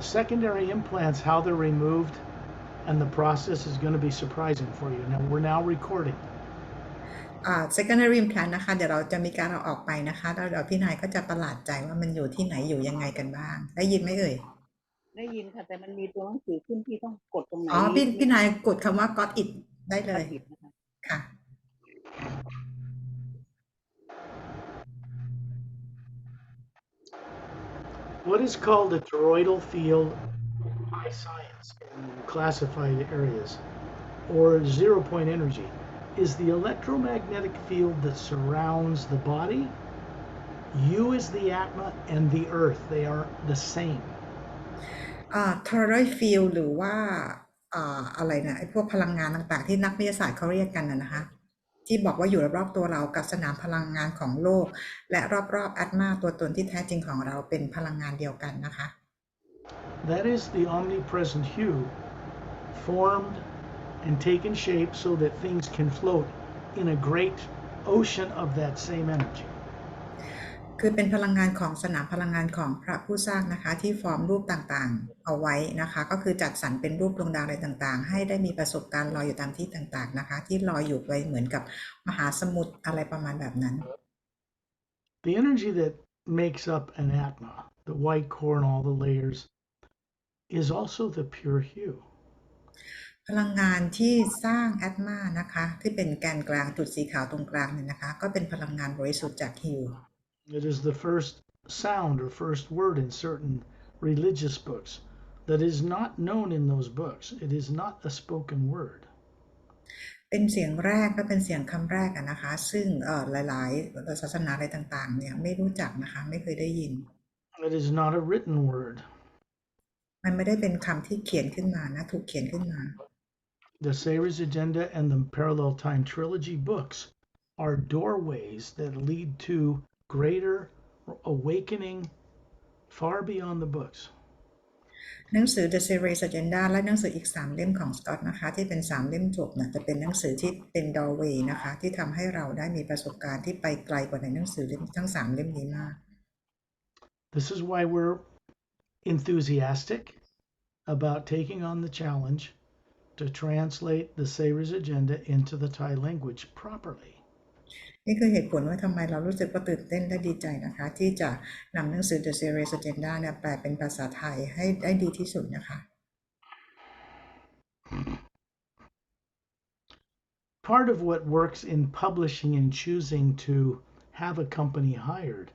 Secondary implants, how they're removed, and the process is going to be surprising for you. Now, we're now recording. secondary implant นะคะเดี๋ยวเราจะมีการเอาออกไปนะคะแล้วเดี๋ยวพี่นายก็จะประหลาดใจว่ามันอยู่ที่ไหนอยู่ยังไงกันบ้างได้ยินไหมเอ่ยได้ยินค่ะแต่มันมีตัวหนังสือขึ้นที่ต้องกดตรงไหนพี่นายกดคำว่า got it ได้เลยค่ะ What is called a toroidal field by science in classified areas, or zero-point energy, is the electromagnetic field that surrounds the body. You is the Atma and the earth. They are the same. toroidal field หรือว่าอะไรนะไอ้พวกพลังงานต่างๆที่นักวิทยาศาสตร์เขาเรียกกันนะคะที่บอกว่าอยู่รอบๆตัวเรากับสนามพลังงานของโลกและรอบๆอัตมาตัวตนที่แท้จริงของเราเป็นพลังงานเดียวกันนะคะ That is the omnipresent hue formed and taken shape so that things can float in a great ocean of that same energy. คือเป็นพลังงานของสนามพลังงานของพระผู้สร้างนะคะที่ฟอร์มรูปต่างๆเอาไว้นะคะก็คือจัดสรรเป็นรูปดวงดาวอะไรต่างๆให้ได้มีประสบการณ์ลอยอยู่ตามที่ต่างๆนะคะที่ลอยอยู่ไปเหมือนกับมหาสมุทรอะไรประมาณแบบนั้น The energy that makes up an Atma, the white core and all the layers, is also the pure hue. พลังงานที่สร้างแอตมานะคะที่เป็นแกนกลางจุดสีขาวตรงกลางเนี่ยนะคะก็เป็นพลังงานบริสุทธิ์จากฮิว It is the first sound or first word in certain religious books that is not known in those books. It is not a spoken word. เป็นเสียงแรกก็เป็นเสียงคำแรกนะคะซึ่งหลายๆศาสนาอะไรต่างๆเนี่ยไม่รู้จักนะคะไม่เคยได้ยิน It is not a written word. มันไม่ได้เป็นคำที่เขียนขึ้นมานะถูกเขียนขึ้นมา The Series Agenda and the Parallel Time Trilogy books are doorways that lead to greater awakening far beyond the books. หนังสือ The Series Agenda และหนังสืออีก3เล่มของ Scott นะคะที่เป็น3เล่มจบนะจะเป็นหนังสือที่เป็น doorway นะคะที่ทำให้เราได้มีประสบการณ์ที่ไปไกลกว่าในหนังสือทั้ง3เล่มนี้มาก This is why we're enthusiastic about taking on the challenge to translate the Series Agenda into the Thai language properly. นี่คือเหตุผลว่าทำไมเรารู้สึกว่าตื่นเต้นและดีใจนะคะที่จะนำหนังสือ The Series Agenda เนี่ยแปลเป็นภาษาไทยให้ได้ดีที่สุดนะคะ Part of what works in publishing and choosing to have a company hired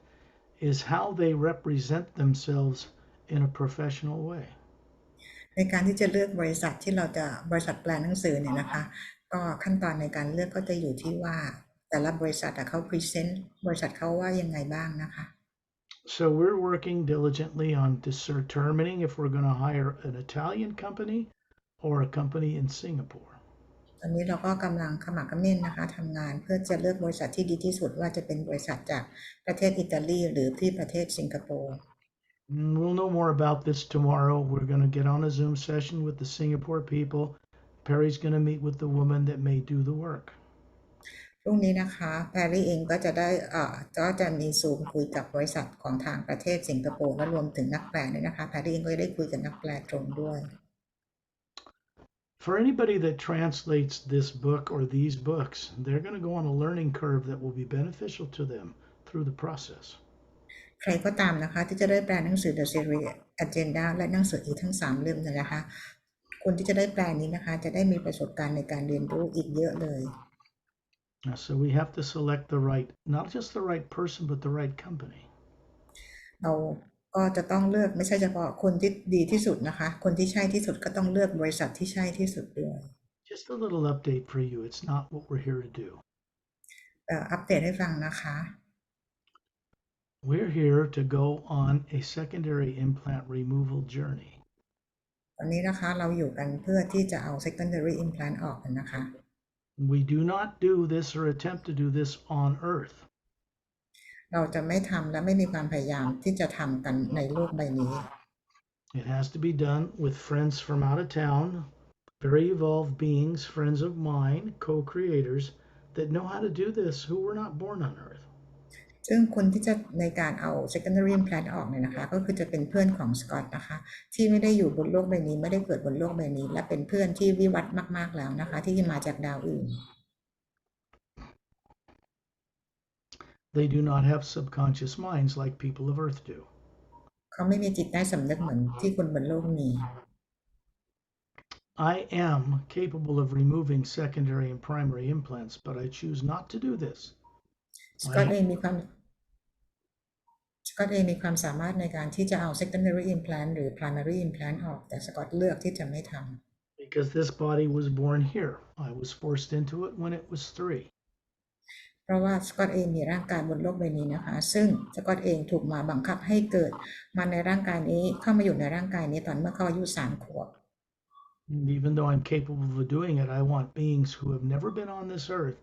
is how they represent themselves in a professional way. ในการที่จะเลือกบริษัทที่เราจะบริษัทแปลหนังสือเนี่ยนะคะก็ขั้นตอนในการเลือกก็จะอยู่ที่ว่าแต่ละบริษัทเขาพรีเซนต์บริษัทเขาว่ายังไงบ้างนะคะ So we're working diligently on determining if we're going to hire an Italian company or a company in Singapore. ตอนนี้เราก็กำลังขมักเขม้นนะคะทำงานเพื่อจะเลือกบริษัทที่ดีที่สุดว่าจะเป็นบริษัทจากประเทศอิตาลีหรือที่ประเทศสิงคโปร์ We'll know more about this tomorrow. We're going to get on a Zoom session with the Singapore people. Pari's going to meet with the woman that may do the work. พรุ่งนี้นะคะแพรรี่เองก็จะได้ก็จะมีซูมคุยกับบริษัทของทางประเทศสิงคโปร์และรวมถึงนักแปลด้วยนะคะแพรรี่เองก็จะได้คุยกับนักแปลตรงด้วย For anybody that translates this book or these books, they're going to go on a learning curve that will be beneficial to them through the process. ใครก็ตามนะคะที่จะได้แปลหนังสือ The Series Agenda และหนังสืออีกทั้ง3เล่มนะคะคนที่จะได้แปลนี้นะคะจะได้มีประสบการณ์ในการเรียนรู้อีกเยอะเลย So we have to select the right, not just the right person, but the right company. เราก็จะต้องเลือกไม่ใช่เฉพาะคนที่ดีที่สุดนะคะคนที่ใช่ที่สุดก็ต้องเลือกบริษัทที่ใช่ที่สุดด้วย Just a little update for you. It's not what we're here to do. อัปเดตให้ฟังนะคะ We're here to go on a secondary implant removal journey. ตอนนี้นะคะเราอยู่กันเพื่อที่จะเอา secondary implant ออกกันนะคะ We do not do this or attempt to do this on Earth. เราจะไม่ทำและไม่มีความพยายามที่จะทำกันในโลกใบนี้ It has to be done with friends from out of town, very evolved beings, friends of mine, co-creators that know how to do this who were not born on Earth. ซึ่งคนที่จะในการเอา secondary implant ออกเนี่ยนะคะก็คือจะเป็นเพื่อนของสกอตนะคะที่ไม่ได้อยู่บนโลกใบนี้ไม่ได้เกิดบนโลกใบนี้และเป็นเพื่อนที่วิวัฒน์มากๆแล้วนะคะที่มาจากดาวอื่น They do not have subconscious minds like people of Earth do. เขาไม่มีจิตใต้สำนึกเหมือนที่คนบนโลกมี I am capable of removing secondary and primary implants, but I choose not to do this. สกอตเองมีความสามารถในการที่จะเอา secondary implant หรือ primary implant ออกแต่สกอตเลือกที่จะไม่ทำ Because this body was born here. I was forced into it when it was 3. เพราะว่าสกอตเองมีร่างกายบนโลกใบนี้นะคะซึ่งสกอตเองถูกมาบังคับให้เกิดมาในร่างกายนี้เข้ามาอยู่ในร่างกายนี้ตอนเมื่อเขาอายุ3 ขวบ And even though I'm capable of doing it, I want beings who have never been on this earth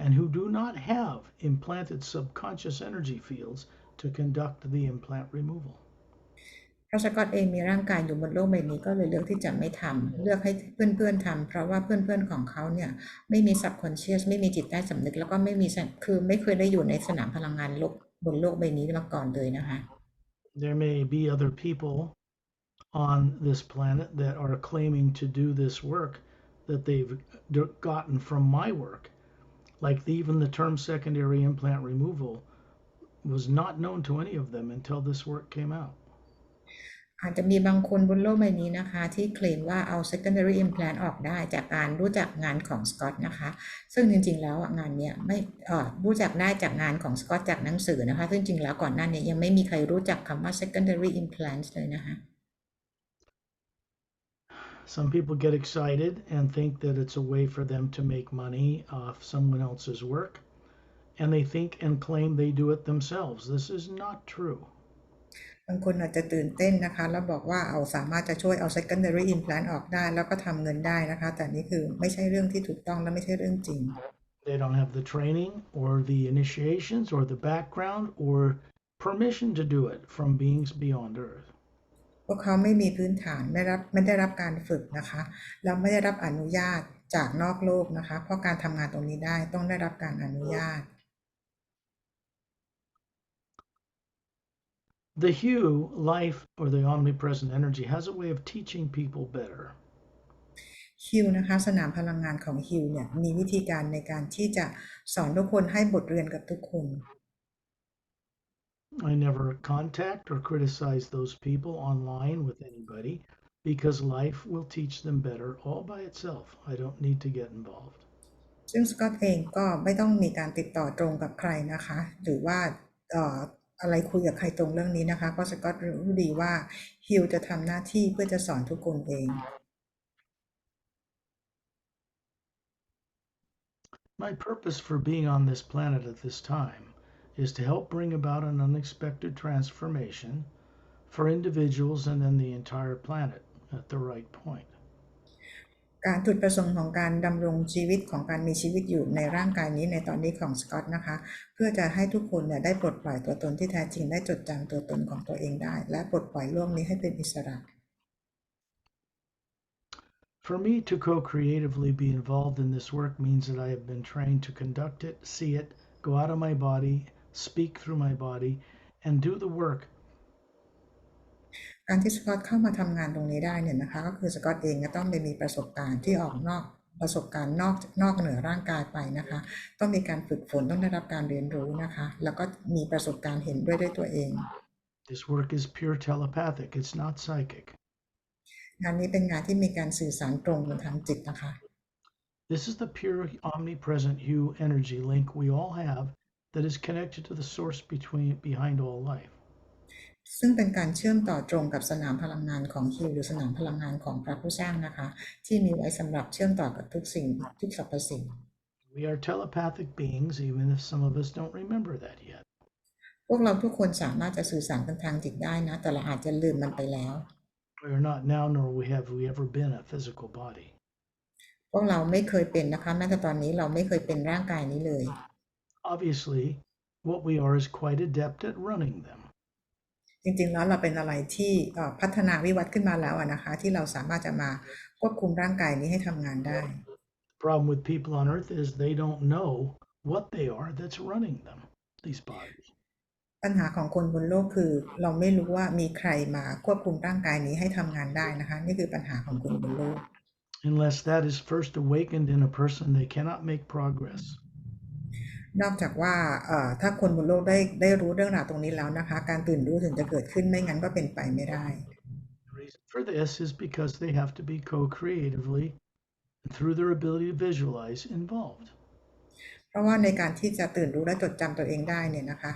and who do not have implanted subconscious energy fields to conduct the implant removal. เพราะสกอตเองมีร่างกายอยู่บนโลกใบนี้ก็เลยเลือกที่จะไม่ทำเลือกให้เพื่อนๆทำเพราะว่าเพื่อนๆของเขาเนี่ยไม่มี subconscious ไม่มีจิตใต้สำนึกแล้วก็ไม่มีคือไม่เคยได้อยู่ในสนามพลังงานบนโลกใบนี้มาก่อนเลยนะคะ There may be other people on this planet that are claiming to do this work that they've gotten from my work. Like even the term secondary implant removal was not known to any of them until this work came out. อาจจะมีบางคนบนโลกใบนี้นะคะที่เคลมว่าเอา secondary implant ออกได้จากการรู้จักงานของสกอตนะคะซึ่งจริงๆแล้วงานเนี้ยไม่รู้จักได้จากงานของสกอตจากหนังสือนะคะซึ่งจริงๆแล้วก่อนหน้านี้ยังไม่มีใครรู้จักคำว่า secondary implant เลยนะคะ Some people get excited and think that it's a way for them to make money off someone else's work, and they think and claim they do it themselves. This is not true. บางคนอาจจะตื่นเต้นนะคะแล้วบอกว่าเอาสามารถจะช่วยเอา secondary implant ออกได้แล้วก็ทำเงินได้นะคะแต่นี่คือไม่ใช่เรื่องที่ถูกต้องและไม่ใช่เรื่องจริง They don't have the training or the initiations or the background or permission to do it from beings beyond Earth. พวกเขาไม่มีพื้นฐานไม่ได้รับการฝึกนะคะแล้วไม่ได้รับอนุญาตจากนอกโลกนะคะเพราะการทำงานตรงนี้ได้ต้องได้รับการอนุญาต The hue, life, or the omnipresent energy has a way of teaching people better. ฮิวนะคะสนามพลังงานของฮิวเนี่ยมีวิธีการในการที่จะสอนทุกคนให้บทเรียนกับทุกคน I never contact or criticize those people online with anybody because life will teach them better all by itself. I don't need to get involved. ซึ่งสกอตเองก็ไม่ต้องมีการติดต่อตรงกับใครนะคะหรือว่าอะไรคุยกับใครตรงเรื่องนี้นะคะเพราะสกอตรู้ดีว่าฮิวจะทำหน้าที่เพื่อจะสอนทุกคนเอง My purpose for being on this planet at this time is to help bring about an unexpected transformation for individuals and then the entire planet at the right point. การจุดประสงค์ของการดำรงชีวิตของการมีชีวิตอยู่ในร่างกายนี้ในตอนนี้ของสกอตนะคะเพื่อจะให้ทุกคนเนี่ยได้ปลดปล่อยตัวตนที่แท้จริงได้จดจำตัวตนของตัวเองได้และปลดปล่อยโลกนี้ให้เป็นอิสระ For me to co-creatively be involved in this work means that I have been trained to conduct it, see it, go out of my body, speak through my body, and do the work. การที่สกอตเข้ามาทำงานตรงนี้ได้เนี่ยนะคะก็คือสกอตเองก็ต้องมีประสบการณ์ที่ออกนอกประสบการณ์นอกเหนือร่างกายไปนะคะต้องมีการฝึกฝนต้องได้รับการเรียนรู้นะคะแล้วก็มีประสบการณ์เห็นด้วยตัวเอง This work is pure telepathic. It's not psychic. งานนี้เป็นงานที่มีการสื่อสารตรงบนทางจิตนะคะ This is the pure omnipresent hue energy link we all have that is connected to the source behind all life. ซึ่งเป็นการเชื่อมต่อตรงกับสนามพลังงานของฮิวหรือสนามพลังงานของพระผู้สร้างนะคะที่มีไว้สำหรับเชื่อมต่อกับทุกสิ่งทุกสรรพสิ่ง We are telepathic beings, even if some of us don't remember that yet. พวกเราทุกคนสามารถจะสื่อสารกันทางจิตได้นะแต่เราอาจจะลืมมันไปแล้ว We are not now, nor have we ever been a physical body. พวกเราไม่เคยเป็นนะคะแม้แต่ตอนนี้เราไม่เคยเป็นร่างกายนี้เลย Obviously, what we are is quite adept at running them. จริงๆแล้วเราเป็นอะไรที่พัฒนาวิวัฒน์ขึ้นมาแล้วนะคะที่เราสามารถจะมาควบคุมร่างกายนี้ให้ทำงานได้ The problem with people on Earth is they don't know what they are that's running them, these bodies. ปัญหาของคนบนโลกคือเราไม่รู้ว่ามีใครมาควบคุมร่างกายนี้ให้ทำงานได้นะคะนี่คือปัญหาของคนบนโลก Unless that is first awakened in a person, they cannot make progress. นอกจากว่าถ้าคนบนโลกได้รู้เรื่องราวตรงนี้แล้วนะคะการตื่นรู้ถึงจะเกิดขึ้นไม่งั้นก็เป็นไปไม่ได้ The reason for this is because they have to be co-creatively, and through their ability to visualize, involved. เพราะว่าในการที่จะตื่นรู้และจดจำตัวเองได้เนี่ยนะคะ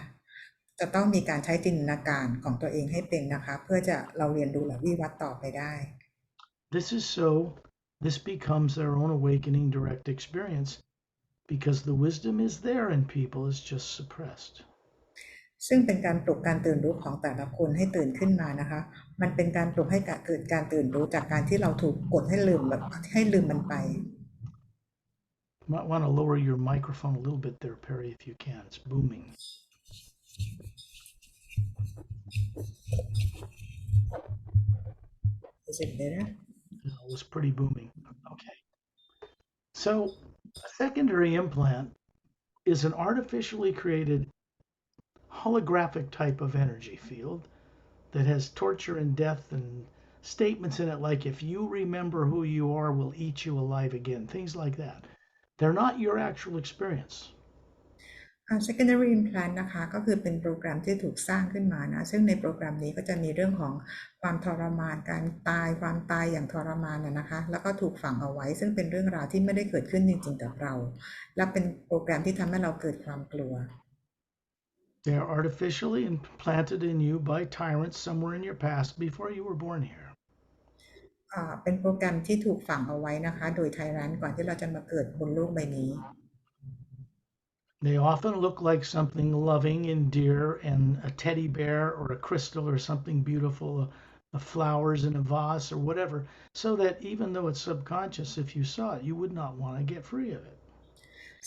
จะต้องมีการใช้จินตนาการของตัวเองให้เป็นนะคะเพื่อจะเราเรียนรู้และวิวัฒน์ต่อไปได้ This becomes their own awakening direct experience because the wisdom is there in people, it's just suppressed. ซึ่งเป็นการปลุกการตื่นรู้ของแต่ละคนให้ตื่นขึ้นมานะคะมันเป็นการปลุกให้เกิดการตื่นรู้จากการที่เราถูกกดให้ลืมมันไป You might want to lower your microphone a little bit there, Pari, if you can. It's booming. Is it better? No, it was pretty booming. Okay. So, a secondary implant is an artificially created holographic type of energy field that has torture and death and statements in it like, if you remember who you are, we'll eat you alive again, things like that. They're not your actual experience. Secondary Implant นะคะก็คือเป็นโปรแกรมที่ถูกสร้างขึ้นมานะซึ่งในโปรแกรมนี้ก็จะมีเรื่องของความทรมานการความตายอย่างทรมานนะคะแล้วก็ถูกฝังเอาไว้ซึ่งเป็นเรื่องราวที่ไม่ได้เกิดขึ้นจริงๆกับเราและเป็นโปรแกรมที่ทำให้เราเกิดความกลัว They are artificially implanted in you by tyrants somewhere in your past before you were born here. เป็นโปรแกรมที่ถูกฝังเอาไว้นะคะโดยไทรันก่อนที่เราจะมาเกิดบนโลกใบนี้ They often look like something loving and dear and a teddy bear or a crystal or something beautiful, a flowers in a vase or whatever, so that even though it's subconscious, if you saw it, you would not want to get free of it.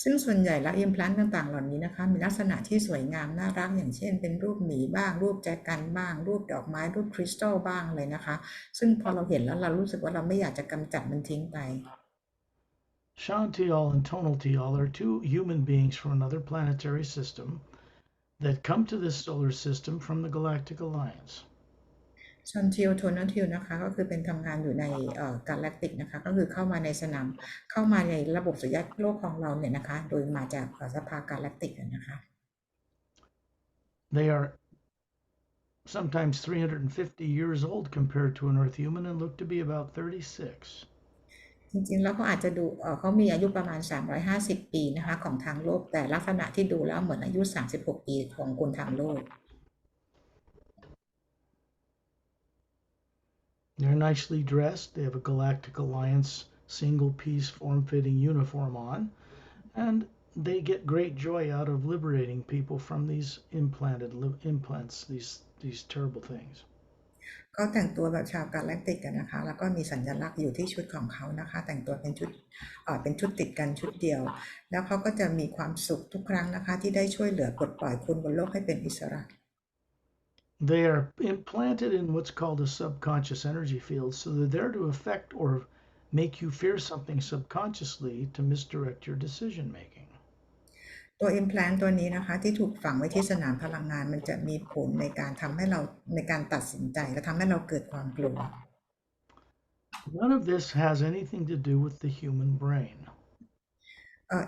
ซึ่งส่วนใหญ่แล้ว implant ต่างๆเหล่านี้นะคะมีลักษณะที่สวยงามน่ารักอย่างเช่นเป็นรูปหมีบ้างรูปแจกันบ้างรูปดอกไม้รูปคริสตัลบ้างเลยนะคะซึ่งพอเราเห็นแล้วเรารู้สึกว่าเราไม่อยากจะกำจัดมันทิ้งไป Shantial and Tonaltial are two human beings from another planetary system that come to this solar system from the Galactic Alliance. ชอนทิลโทนัลทิลนะคะก็คือเป็นทำงานอยู่ในกาแล็กติกนะคะก็คือเข้ามาในสนามเข้ามาในระบบสุริยะโลกของเราเนี่ยนะคะโดยมาจากสภากาแล็กติกนะคะ They are sometimes 350 years old compared to an Earth human and look to be about 36. จริงๆแล้วเขาอาจจะดูเขามีอายุประมาณ350ปีนะคะของทางโลกแต่ลักษณะที่ดูแล้วเหมือนอายุ36ปีของคนทางโลก They're nicely dressed. They have a Galactic Alliance single-piece form-fitting uniform on, and they get great joy out of liberating people from these implants, these terrible things. เขาแต่งตัวแบบชาวกาแล็กติกกันนะคะแล้วก็มีสัญลักษณ์อยู่ที่ชุดของเขานะคะแต่งตัวเป็นชุดติดกันชุดเดียวแล้วเขาก็จะมีความสุขทุกครั้งนะคะที่ได้ช่วยเหลือปลดปล่อยคนบนโลกให้เป็นอิสระ They are implanted in what's called a subconscious energy field, so they're there to affect or make you fear something subconsciously to misdirect your decision making. ตัว implant ตัวนี้นะคะที่ถูกฝังไว้ที่สนามพลังงานมันจะมีผลในการทำให้เราในการตัดสินใจและทำให้เราเกิดความกลัว None of this has anything to do with the human brain.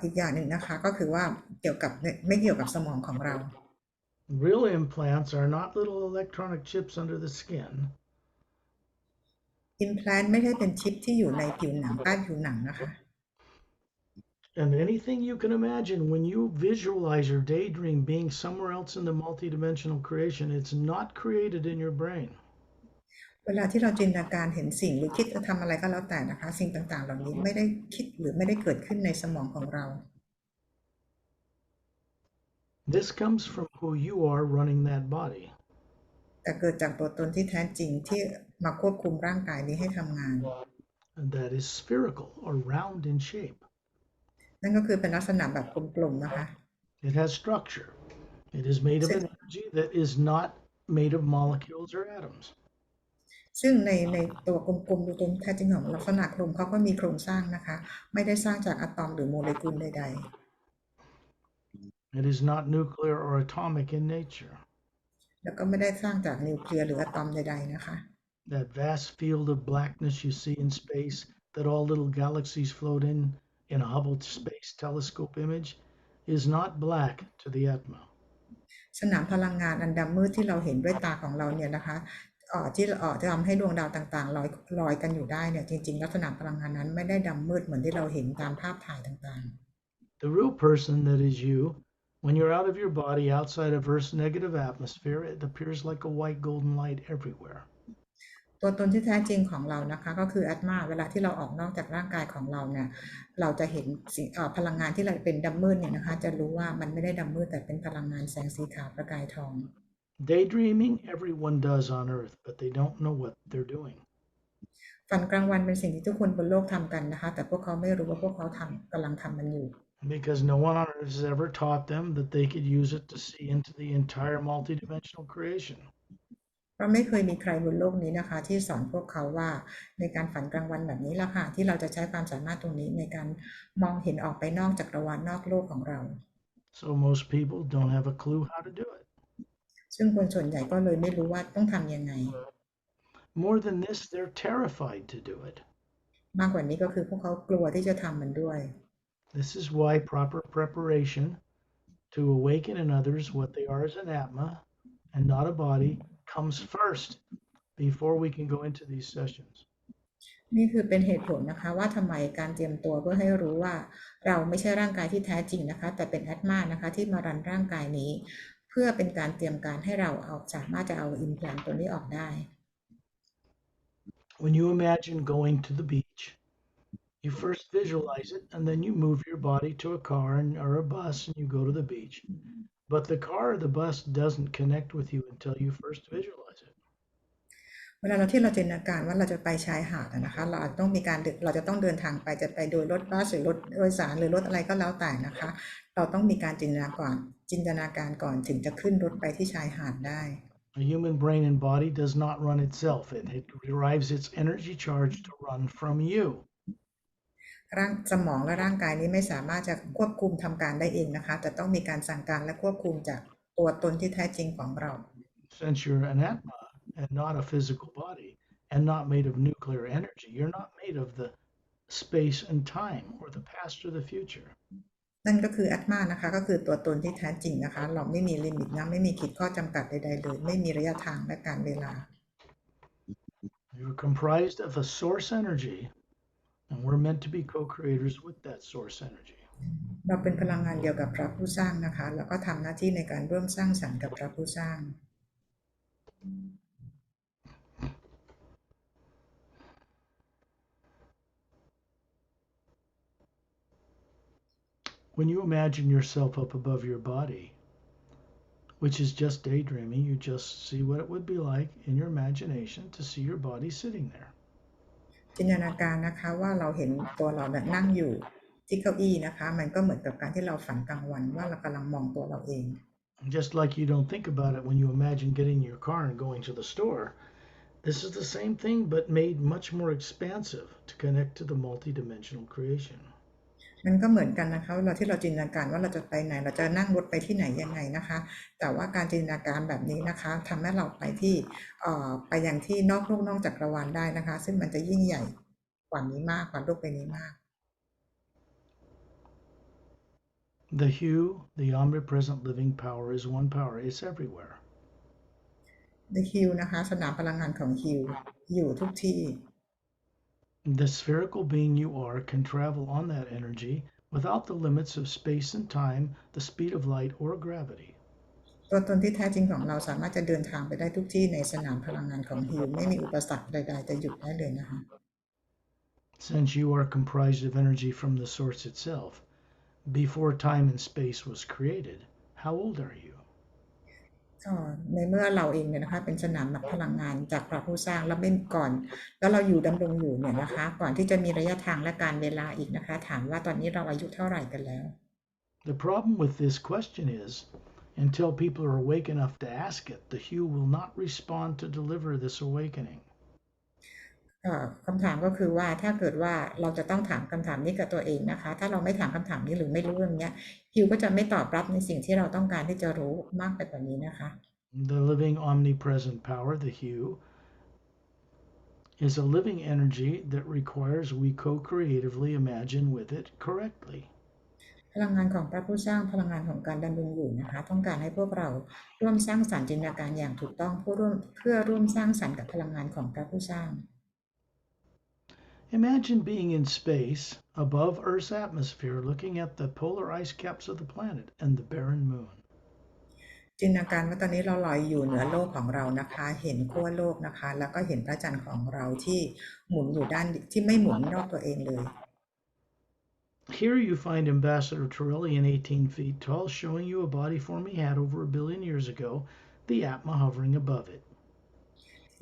อีกอย่างหนึ่งนะคะก็คือว่าไม่เกี่ยวกับสมองของเรา Real implants are not little electronic chips under the skin. implant ไม่ได้เป็นชิปที่อยู่ในผิวหนังใต้ผิวหนังนะคะ And anything you can imagine when you visualize or daydream being somewhere else in the multidimensional creation, it's not created in your brain. เวลาที่เราจินตนาการเห็นสิ่งหรือคิดจะทำอะไรก็แล้วแต่นะคะสิ่งต่างๆเหล่านี้ไม่ได้คิดหรือไม่ได้เกิดขึ้นในสมองของเรา This comes from who you are running that body. แต่เกิดจากตัวตนที่แท้จริงที่มาควบคุมร่างกายนี้ให้ทำงาน And that is spherical or round in shape. นั่นก็คือเป็นลักษณะแบบกลมๆนะคะ It has structure. It is made of an energy that is not made of molecules or atoms. ซึ่งในตัวกลมๆดูตรงแท้จริงของลักษณะกลมเขาก็มีโครงสร้างนะคะไม่ได้สร้างจากอะตอมหรือโมเลกุลใด It is not nuclear or atomic in nature. แล้วก็ไม่ได้สร้างจากนิวเคลียร์หรืออะตอมใดๆนะคะ That vast field of blackness you see in space that all little galaxies float in a Hubble Space Telescope image is not black to the Atma. สนามพลังงานอันดำมืดที่เราเห็นด้วยตาของเราเนี่ยนะคะที่จะทำให้ดวงดาวต่างๆลอยกันอยู่ได้เนี่ยจริงๆแล้วสนามพลังงานนั้นไม่ได้ดำมืดเหมือนที่เราเห็นตามภาพถ่ายต่างๆ The real person that is you, when you're out of your body outside of Earth's negative atmosphere, it appears like a white golden light everywhere. ตัวตนที่แท้จริงของเรานะคะก็คือ Atma เวลาที่เราออกนอกจากร่างกายของเราเนี่ยเราจะเห็นพลังงานที่เราเป็นดำมืดเนี่ยนะคะจะรู้ว่ามันไม่ได้ดำมืดแต่เป็นพลังงานแสงสีขาวประกายทอง Daydreaming, everyone does on Earth, but they don't know what they're doing. ฝันกลางวันเป็นสิ่งที่ทุกคนบนโลกทำกันนะคะแต่พวกเขาไม่รู้ว่าพวกเขากำลังทำมันอยู่ Because no one on Earth has ever taught them that they could use it to see into the entire multidimensional creation. เพราะไม่เคยมีใครบนโลกนี้นะคะที่สอนพวกเขาว่าในการฝันกลางวันแบบนี้ละค่ะที่เราจะใช้ความสามารถตรงนี้ในการมองเห็นออกไปนอกจักรวาลนอกโลกของเรา So most people don't have a clue how to do it. ซึ่งคนส่วนใหญ่ก็เลยไม่รู้ว่าต้องทำยังไง More than this, they're terrified to do it. มากกว่านี้ก็คือพวกเขากลัวที่จะทำมันด้วย This is why proper preparation to awaken in others what they are as an Atma and not a body comes first before we can go into these sessions. นี่คือเป็นเหตุผลนะคะว่าทำไมการเตรียมตัวเพื่อให้รู้ว่าเราไม่ใช่ร่างกายที่แท้จริงนะคะแต่เป็นแอตมานะคะที่มารันร่างกายนี้เพื่อเป็นการเตรียมการให้เราสามารถจะเอาอิมแพลนตัวนี้ออกได้ When you imagine going to the beach, you first visualize it and then you move your body to a car or a bus and you go to the beach. But the car or the bus doesn't connect with you until you first visualize it. เวลาที่เราจินตนาการว่าเราจะไปชายหาดนะคะเราจะต้องเดินทางไปจะไปโดยรถบัสหรือรถโดยสารหรือรถอะไรก็แล้วแต่นะคะเราต้องมีการจินตนาการก่อนถึงจะขึ้นรถไปที่ชายหาดได้ A human brain and body does not run itself. It derives its energy charge to run from you. สมองและร่างกายนี้ไม่สามารถจะควบคุมทำการได้เองนะคะแต่ต้องมีการสั่งการและควบคุมจากตัวตนที่แท้จริงของเรา Since you're an Atma and not a physical body and not made of nuclear energy, you're not made of the space and time or the past or the future. นั่นก็คืออัตมานะคะก็คือตัวตนที่แท้จริงนะคะเราไม่มีลิมิตนะไม่มีขีดข้อจำกัดใดๆเลยไม่มีระยะทางและการเวลา You're comprised of a source energy, and we're meant to be co-creators with that source energy. เราเป็นพลังงานเดียวกับพระผู้สร้างนะคะแล้วก็ทำหน้าที่ในการร่วมสร้างสรรค์กับพระผู้สร้าง When you imagine yourself up above your body, which is just daydreaming, you just see what it would be like in your imagination to see your body sitting there. จินตนาการนะคะว่าเราเห็นตัวเรานั่งอยู่ที่เก้าอี้นะคะมันก็เหมือนกับการที่เราฝันกลางวันว่าเรากำลังมองตัวเราเอง Just like you don't think about it when you imagine getting in your car and going to the store, this is the same thing but made much more expansive to connect to the multidimensional creation. มันก็เหมือนกันนะคะเวลาที่เราจินตนาการว่าเราจะไปไหนเราจะนั่งรถไปที่ไหนยังไงนะคะแต่ว่าการจินตนาการแบบนี้นะคะทำให้เราไปยังที่นอกโลกนอกจักรวาลได้นะคะซึ่งมันจะยิ่งใหญ่กว่านี้มากกว่าโลกใบนี้มาก The hue, the omnipresent living power is one power. It's everywhere. The Hue นะคะสนามพลังงานของ Hue อยู่ทุกที่ The spherical being you are can travel on that energy without the limits of space and time, the speed of light, or gravity. ตัวตนที่แท้จริงของเราสามารถจะเดินทางไปได้ทุกที่ในสนามพลังงานของ Hue ไม่มีอุปสรรคใดๆจะหยุดได้เลยนะคะ Since you are comprised of energy from the source itself, before time and space was created, how old are you? ในเมื่อเราเองเนี่ยนะคะเป็นสนามพลังงานจากพระผู้สร้างแล้วเป็นก่อนแล้วเราดำรงอยู่เนี่ยนะคะก่อนที่จะมีระยะทางและการเวลาอีกนะคะถามว่าตอนนี้เราอายุเท่าไหร่กันแล้ว The problem with this question is, until people are awake enough to ask it, the hue will not respond to deliver this awakening. คำถามก็คือว่าถ้าเกิดว่าเราจะต้องถามคำถามนี้กับตัวเองนะคะถ้าเราไม่ถามคำถามนี้หรือไม่รู้เรื่องนี้ฮิวก็จะไม่ตอบรับในสิ่งที่เราต้องการที่จะรู้มากไปกว่านี้นะคะ The living omnipresent power, the hue, is a living energy that requires we co-creatively imagine with it correctly. พลังงานของพระผู้สร้างพลังงานของการดำรงอยู่นะคะต้องการให้พวกเราร่วมสร้างสรรค์จินตนาการอย่างถูกต้องเพื่อร่วมสร้างสรรค์กับพลังงานของพระผู้สร้าง Imagine being in space above Earth's atmosphere looking at the polar ice caps of the planet and the barren moon. จินตนาการว่าตอนนี้เราลอยอยู่เหนือโลกของเรานะคะเห็นขั้วโลกนะคะแล้วก็เห็นพระจันทร์ของเราที่หมุนอยู่ด้านที่ไม่หมุนรอบตัวเองเลย Here you find Ambassador Turellian 18 feet tall showing you a body form he had over 1 billion years ago, the Atma hovering above it.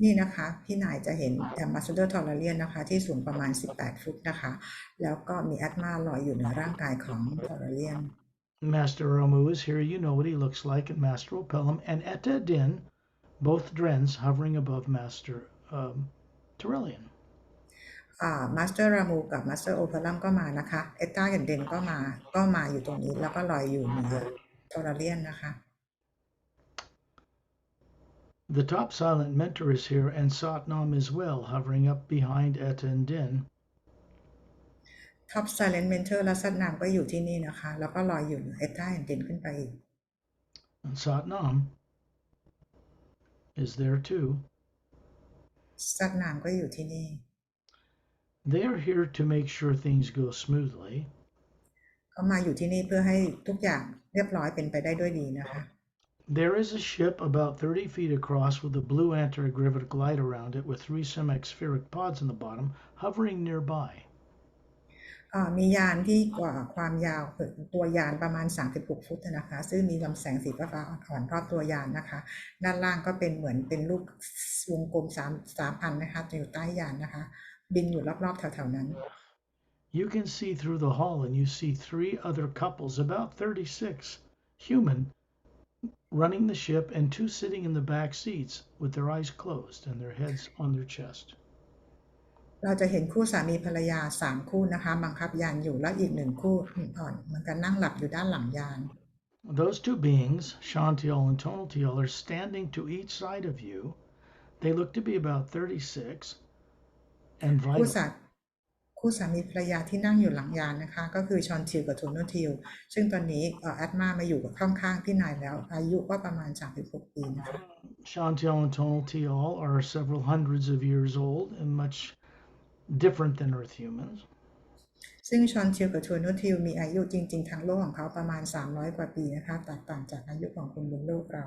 นี่นะคะพี่นายจะเห็นAmbassador Turellianนะคะที่สูงประมาณ18ฟุตนะคะแล้วก็มี Atma ลอยอยู่เหนือร่างกายของ Turellian Master Ramu is here. You know what he looks like, and Master Opellum and Etta Din, both Drens hovering above Master Turellian. Master Ramu กับ Master Opellum ก็มานะคะ Etta กับ Den ก็มาอยู่ตรงนี้แล้วก็ลอยอยู่เหนือ Turellian นะคะ The top silent mentor is here, and Satnam as well, hovering up behind Etta and Din. Top Silent Mentor และสัตนามก็อยู่ที่นี่นะคะแล้วก็ลอยอยู่เหนือ Etta กับ Den ขึ้นไปอีก And Satnam is there too. สัตนามก็อยู่ที่นี่ They are here to make sure things go smoothly. เขามาอยู่ที่นี่เพื่อให้ทุกอย่างเรียบร้อยเป็นไปได้ด้วยดีนะคะ There is a ship about 30 feet across with a blue anti-gravitic light around it with 3 semi-spheric pods in the bottom, hovering nearby. มียานที่กว่าความยาวตัวยานประมาณ36ฟุตนะคะซึ่งมีลำแสงสีฟ้าอ่อนรอบตัวยานนะคะด้านล่างก็เป็นเหมือนเป็นรูปวงกลม3อันนะคะอยู่ใต้ยานนะคะบินอยู่รอบๆแถวๆนั้น You can see through the hull and you see 3 other couples, about 36, human, running the ship and 2 sitting in the back seats with their eyes closed and their heads on their chest. เราจะเห็นคู่สามีภรรยา3คู่นะคะบังคับยานอยู่แล้วอีก1คู่อ่อนเหมือนกันนั่งหลับอยู่ด้านหลังยาน Those 2 beings, Shantiel and Tonaltiel, are standing to each side of you. They look to be about 36 and คู่สามีภรรยาที่นั่งอยู่หลังยานนะคะก็คือชอนทิลกับโทโนทิลซึ่งตอนนี้แอดมาอยู่กับข้างๆพี่นายแล้วอายุก็ประมาณ36ปีนะคะ Shantiel and Tonaltiel are several hundreds of years old and much different than Earth humans. ซึ่งชอนทิลกับโทโนทิลมีอายุจริงๆทางโลกของเขาประมาณ300กว่าปีนะคะแตกต่างจากอายุของคนบนโลกเรา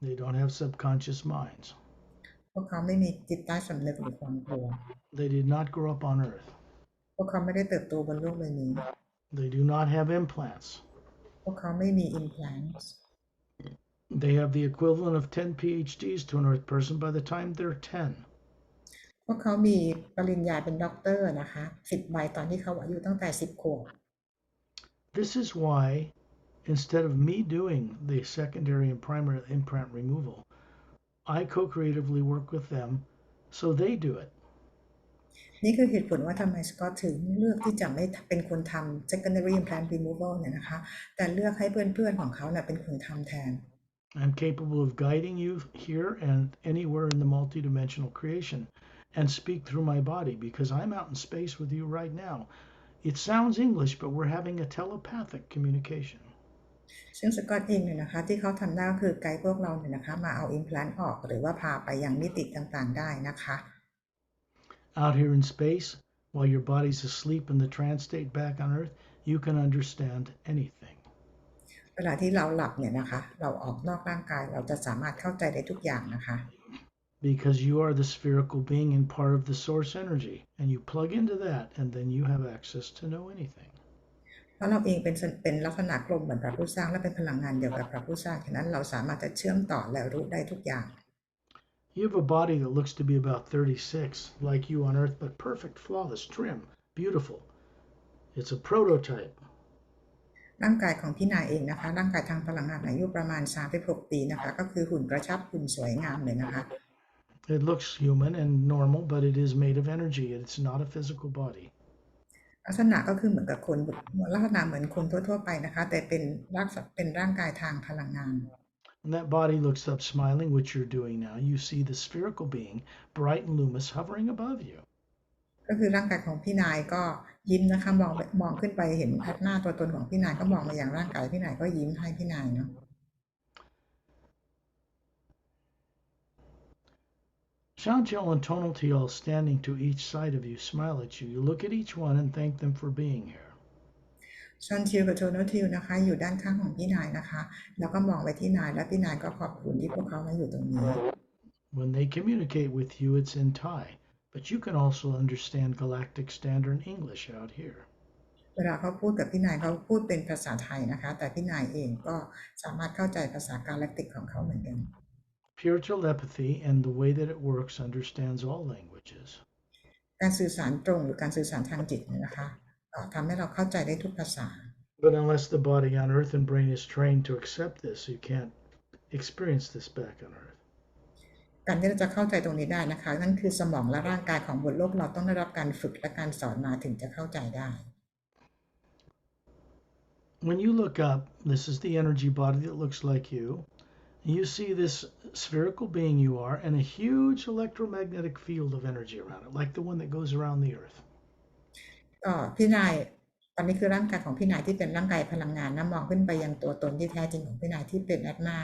They don't have subconscious minds. พวกเขาไม่มีจิตใต้สำนึกหรือความกลัว They did not grow up on Earth. พวกเขาไม่ได้เติบโตบนโลกใบนี้ They do not have implants. พวกเขาไม่มี implants They have the equivalent of 10 PhDs to an Earth person by the time they're 10. พวกเขามีปริญญาเป็นด็อกเตอร์นะคะ10 ใบตอนที่เขาอายุตั้งแต่10 ขวบ This is why, instead of me doing the secondary and primary implant removal, I co-creatively work with them so they do it. นี่คือเหตุผลว่าทำไมสกอตถึงเลือกที่จะไม่เป็นคนทำ Secondary Implant Remvoal เนี่ยนะคะแต่เลือกให้เพื่อนๆของเขาเป็นคนทำแทน I'm capable of guiding you here and anywhere in the multidimensional creation and speak through my body because I'm out in space with you right now. It sounds English, but we're having a telepathic communication. ซึ่งสกอตเองเนี่ยนะคะที่เขาทำได้ก็คือไกด์พวกเราเนี่ยนะคะมาเอา implant ออกหรือว่าพาไปยังมิติต่างๆได้นะคะ Out here in space, while your body's asleep in the trance state back on Earth, you can understand anything. เวลาที่เราหลับเนี่ยนะคะเราออกนอกร่างกายเราจะสามารถเข้าใจได้ทุกอย่างนะคะ Because you are the spherical being and part of the source energy, and you plug into that, and then you have access to know anything. เพราะเราเองเป็นลักษณะกลมเหมือนพระผู้สร้างและเป็นพลังงานเดียวกับพระผู้สร้างฉะนั้นเราสามารถจะเชื่อมต่อและรู้ได้ทุกอย่าง You have a body that looks to be about 36, like you on Earth, but perfect, flawless, trim, beautiful. It's a prototype. ร่างกายของพี่นายเองนะคะร่างกายทางพลังงานอายุประมาณ36ปีนะคะก็คือหุ่นกระชับหุ่นสวยงามเลยนะคะ It looks human and normal, but it is made of energy. It's not a physical body. ลักษณะก็คือเหมือนกับคนลักษณะเหมือนคนทั่วๆไปนะคะแต่เป็นร่างกายทางพลังงาน When that body looks up smiling, which you're doing now, you see the spherical being, bright and luminous, hovering above you. ก็คือร่างกายของพี่นายก็ยิ้มนะคะมองขึ้นไปเห็นอัตมาตัวตนของพี่นายก็มองมาอย่างร่างกายพี่นายก็ยิ้มให้พี่นายเนาะ Chantil and Tonaltiel standing to each side of you smile at you. You look at each one and thank them for being here. ชอนทิวกับโทโนทิวนะคะอยู่ด้านข้างของพี่นายนะคะแล้วก็มองไปที่นายและพี่นายก็ขอบคุณที่พวกเขามาอยู่ตรงนี้ When they communicate with you, it's in Thai, but you can also understand Galactic Standard English out here. เวลาเขาพูดกับพี่นายเขาพูดเป็นภาษาไทยนะคะแต่พี่นายเองก็สามารถเข้าใจภาษากาแล็กติกของเขาเหมือนกัน Pure telepathy and the way that it works understands all languages. การสื่อสารตรงหรือการสื่อสารทางจิตเนี่ยนะคะทำให้เราเข้าใจได้ทุกภาษา But unless the body on Earth and brain is trained to accept this, you can't experience this back on Earth. การที่เราจะเข้าใจตรงนี้ได้นะคะนั่นคือสมองและร่างกายของบนโลกเราต้องได้รับการฝึกและการสอนมาถึงจะเข้าใจได้ When you look up, this is the energy body that looks like you. You see this spherical being you are and a huge electromagnetic field of energy around it, like the one that goes around the Earth. พี่นายตอนนี้คือร่างกายของพี่นายที่เป็นร่างกายพลังงานนะมองขึ้นไปยังตัวตนที่แท้จริงของพี่นายที่เป็นแอตมา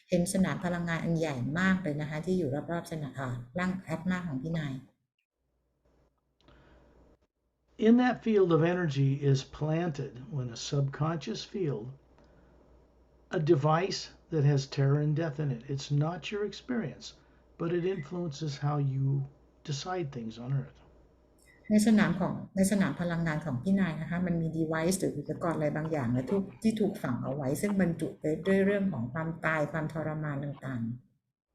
เห็นสนามพลังงานอันใหญ่มากเลยนะคะที่อยู่รอบๆสนามร่างแอตมาของพี่นาย In that field of energy is planted when a subconscious field, a device that has terror and death in it. It's not your experience, but it influences how you decide things on Earth. ในสนามพลังงานของพี่นายนะคะมันมี device หรืออุปกรณ์อะไรบางอย่างและที่ถูกฝังเอาไว้ซึ่งบรรจุไปด้วยเรื่องของความตายความทรมานต่าง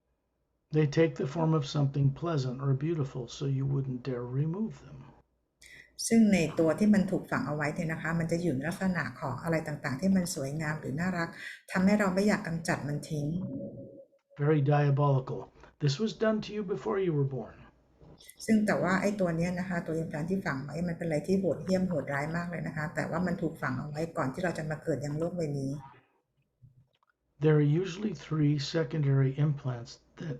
ๆ They take the form of something pleasant or beautiful, so you wouldn't dare remove them. ซึ่งในตัวที่มันถูกฝังเอาไว้เนี่ยนะคะมันจะอยู่ในลักษณะของอะไรต่างๆที่มันสวยงามหรือน่ารักทำให้เราไม่อยากกำจัดมันทิ้ง Very diabolical. This was done to you before you were born. ซึ่งแต่ว่าไอ้ตัวนี้นะคะตัวอิมแพลนที่ฝังไว้มันเป็นอะไรที่โหดเหี้ยมโหดร้ายมากเลยนะคะแต่ว่ามันถูกฝังเอาไว้ก่อนที่เราจะมาเกิดยังโลกใบนี้ There are usually 3 secondary implants that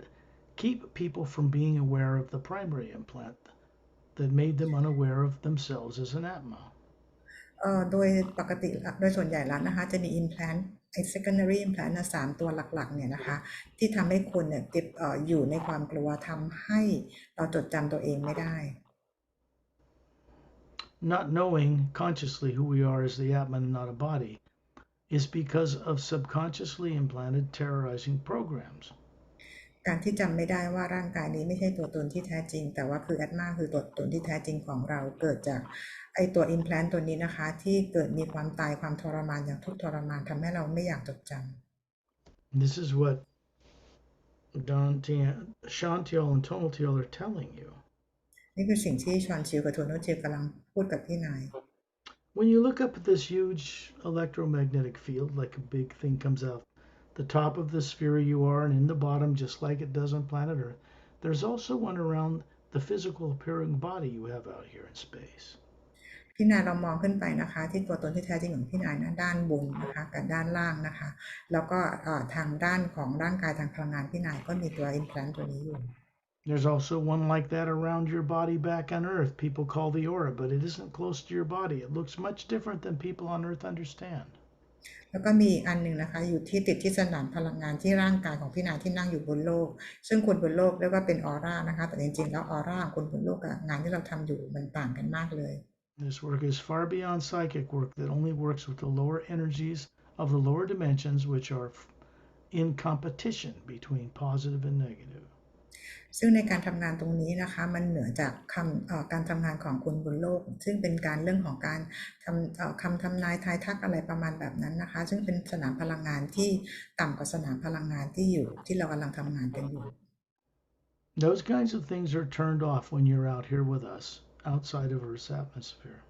keep people from being aware of the primary implant that made them unaware of themselves as an Atma. โดยปกติโดยส่วนใหญ่แล้วนะคะจะมี implant ไอ้ secondary implant นะ3ตัวหลักๆเนี่ยนะคะที่ทำให้คนเนี่ยอยู่ในความกลัวทำให้เราจดจำตัวเองไม่ได้ Not knowing consciously who we are as the Atma and not a body is because of subconsciously implanted terrorizing programs. การที่จำไม่ได้ว่าร่างกายนี้ไม่ใช่ตัวตนที่แท้จริงแต่ว่าคือแอตมาคือตัวตนที่แท้จริงของเราเกิดจากไอตัว implant ตัวนี้นะคะที่เกิดมีความตายความทรมานอย่างทุกข์ทรมานทำให้เราไม่อยากจดจำ This is what Chantil and Tonaltiel are telling you. นี่คือสิ่งที่ชอนชิวกับโทโนชิวกำลังพูดกับพี่นาย When you look up at this huge electromagnetic field, like a big thing comes out the top of the sphere you are and in the bottom, just like it does on planet Earth, there's also one around the physical appearing body you have out here in space. พี่นายเรามองขึ้นไปนะคะที่ตัวตนที่แท้จริงของพี่นายนะด้านบนนะคะกับด้านล่างนะคะแล้วก็ทางด้านของร่างกายทางพลังงานพี่นายก็มีตัว implant ตัวนี้อยู่ There's also one like that around your body back on Earth. People call the aura, but it isn't close to your body. It looks much different than people on Earth understand. แล้วก็มีอันหนึ่งนะคะอยู่ที่ติดที่สนามพลังงานที่ร่างกายของพี่นายที่นั่งอยู่บนโลกซึ่งคนบนโลกเรียกว่าเป็นออร่านะคะแต่จริงๆแล้วออร่าคนบนโลกกับงานที่เราทำอยู่มันต่างกันมากเลย This work is far beyond psychic work that only works with the lower energies of the lower dimensions, which are in competition between positive and negative. ซึ่งในการทำงานตรงนี้นะคะมันเหนือจากการทำงานของคนบนโลกซึ่งเป็นการเรื่องของการคำทำนายทายทักอะไรประมาณแบบนั้นนะคะซึ่งเป็นสนามพลังงานที่ต่ำกว่าสนามพลังงานที่อยู่ที่เรากำลังทำงานกันอยู่ Those kinds of things are turned off when you're out here with us, outside of Earth's atmosphere.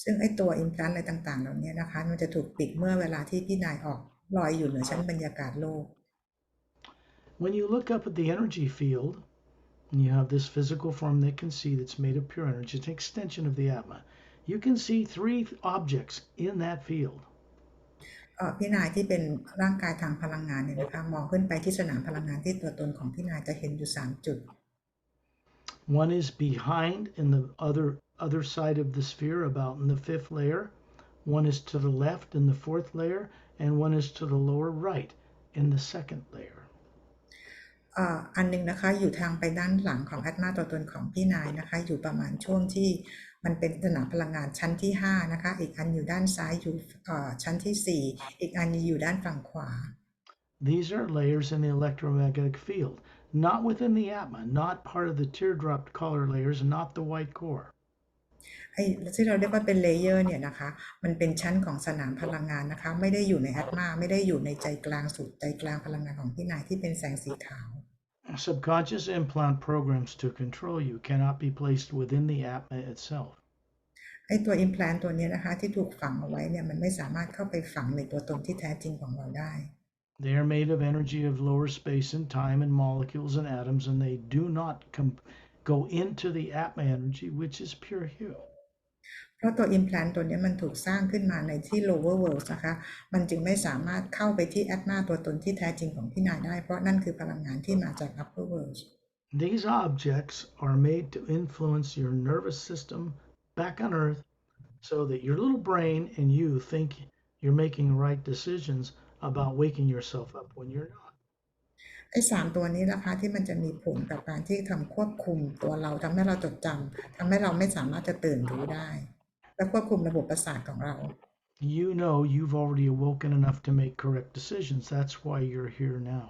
ซึ่งไอ้ตัว implant อะไรต่างๆเหล่านี้นะคะมันจะถูกปิดเมื่อเวลาที่พี่นายออกลอยอยู่เหนือชั้นบรรยากาศโลกWhen you look up at the energy field, and you have this physical form they can see that's made of pure energy, it's an extension of the Atma. You can see 3 objects in that field. พี่นายที่เป็นร่างกายทางพลังงานเนี่ยนะคะมองขึ้นไปที่สนามพลังงานที่ตัวตนของพี่นายจะเห็นอยู่3จุด One is behind in the other side of the sphere, about in the 5th layer. One is to the left in the 4th layer, and one is to the lower right in the 2nd layer. อันนึงนะคะอยู่ทางไปด้านหลังของแอตมาตัวตนของพี่นายนะคะอยู่ประมาณช่วงที่มันเป็นสนามพลังงานชั้นที่5นะคะอีกอันอยู่ด้านซ้ายอยู่ชั้นที่4อีกอันอยู่ด้านฝั่งขวา These are layers in the electromagnetic field, not within the Atma, not part of the teardrop color layers, not the white core. ไอ้ที่เราเรียกว่าเป็นเลเยอร์เนี่ยนะคะมันเป็นชั้นของสนามพลังงานนะคะไม่ได้อยู่ในแอตมาไม่ได้อยู่ในใจกลางสุดใจกลางพลังงานของพี่นายที่เป็นแสงสีขาว Subconscious implant programs to control you cannot be placed within the Atma itself. ไอ้ตัว implant ตัวนี้นะคะที่ถูกฝังเอาไว้เนี่ยมันไม่สามารถเข้าไปฝังในตัวตนที่แท้จริงของเราได้ They are made of energy of lower space and time and molecules and atoms, and they do not go into the Atma energy, which is pure hue. เพราะตัว implant ตัวนี้มันถูกสร้างขึ้นมาในที่ lower world นะคะมันจึงไม่สามารถเข้าไปที่ Atma ตัวตนที่แท้จริงของพี่นายได้เพราะนั่นคือพลังงานที่มาจาก upper world. These objects are made to influence your nervous system back on Earth so that your little brain and you think you're making right decisions about waking yourself up when you're not. ไอ้3ตัวนี้นะคะที่มันจะมีผลกับการที่ทำควบคุมตัวเราทำให้เราจดจำทำให้เราไม่สามารถจะตื่นรู้ได้และควบคุมระบบประสาทของเรา You know you've already awoken enough to make correct decisions. That's why you're here now.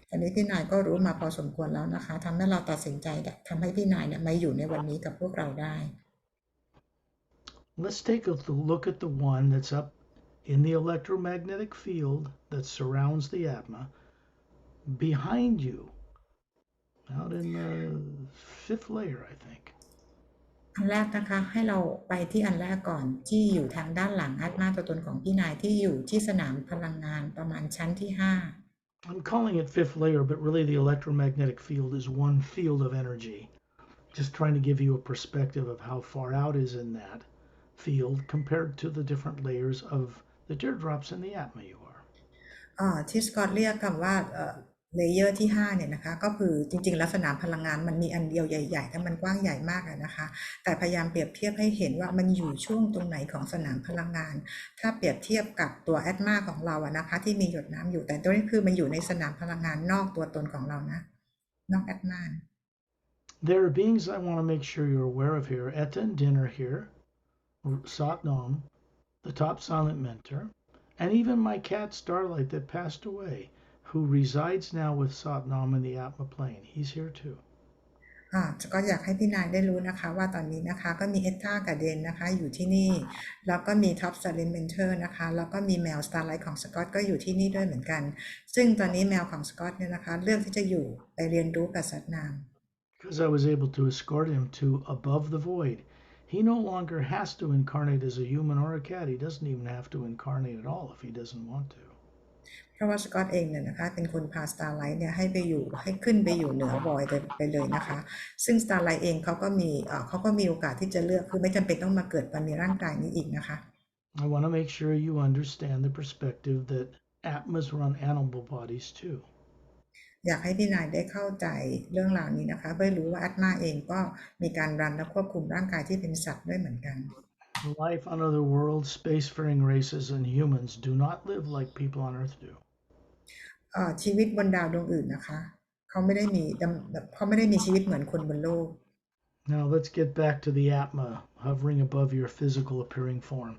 ตอนนี้พี่นายก็รู้มาพอสมควรแล้วนะคะทำให้เราตัดสินใจทำให้พี่นายเนี่ยมาอยู่ในวันนี้กับพวกเราได้ Let's take a look at the one that's up in the electromagnetic field that surrounds the Atma behind you, out in the 5th layer, I think. อันแรกนะคะให้เราไปที่อันแรกก่อนที่อยู่ทางด้านหลังอัตมาตัวตนของพี่นายที่อยู่ที่สนามพลังงานประมาณชั้นที่5 I'm calling it 5th layer, but really the electromagnetic field is one field of energy. Just trying to give you a perspective of how far out is in that field compared to the different layers of the teardrops in the Atma you are. ที่สกอตเรียกคำว่าเลเยอร์ที่5เนี่ยนะคะก็คือจริงๆแล้วสนามพลังงานมันมีอันเดียวใหญ่ๆแต่มันกว้างใหญ่มากนะคะแต่พยายามเปรียบเทียบให้เห็นว่ามันอยู่ช่วงตรงไหนของสนามพลังงานถ้าเปรียบเทียบกับตัวแอตมาของเราอะนะคะที่มีหยดน้ำอยู่แต่ตัวนี้คือมันอยู่ในสนามพลังงานนอกตัวตนของเรานะนอกแอตมา There are beings I want to make sure you're aware of here. Etta and Din are here, Satnam, the top silent mentor, and even my cat Starlight that passed away, who resides now with Satnam in the Atma plane. He's here too. ก็อยากให้พี่นายได้รู้นะคะว่าตอนนี้นะคะก็มีเอตตากับเดนนะคะอยู่ที่นี่แล้วก็มีท็อปซาเลนเมนเทอร์นะคะแล้วก็มีแมวสตาร์ไลท์ของสกอตก็อยู่ที่นี่ด้วยเหมือนกันซึ่งตอนนี้แมวของสกอตเนี่ยนะคะเลือกที่จะอยู่ไปเรียนรู้กับสัตว์น้ำ Because I was able to escort him to above the void. He no longer has to incarnate as a human or a cat. He doesn't even have to incarnate at all if he doesn't want to. เพราะว่าสกอตเองเนี่ยนะคะเป็นคนพาสตาร์ไลท์เนี่ยให้ขึ้นไปอยู่เหนือบอยไปเลยนะคะซึ่งสตาร์ไลท์เองเขาก็มีโอกาสที่จะเลือกคือไม่จำเป็นต้องมาเกิดมามีร่างกายนี้อีกนะคะ I want to make sure you understand the perspective that Atmas run animal bodies too. อยากให้พี่นายได้เข้าใจเรื่องราวนี้นะคะเพื่อรู้ว่าอัตมาเองก็มีการรันและควบคุมร่างกายที่เป็นสัตว์ด้วยเหมือนกัน Life on other worlds, spacefaring races, and humans do not live like people on Earth do. ชีวิตบนดาวดวงอื่นนะคะเขาไม่ได้มีชีวิตเหมือนคนบนโลก Now let's get back to the Atma hovering above your physical appearing form.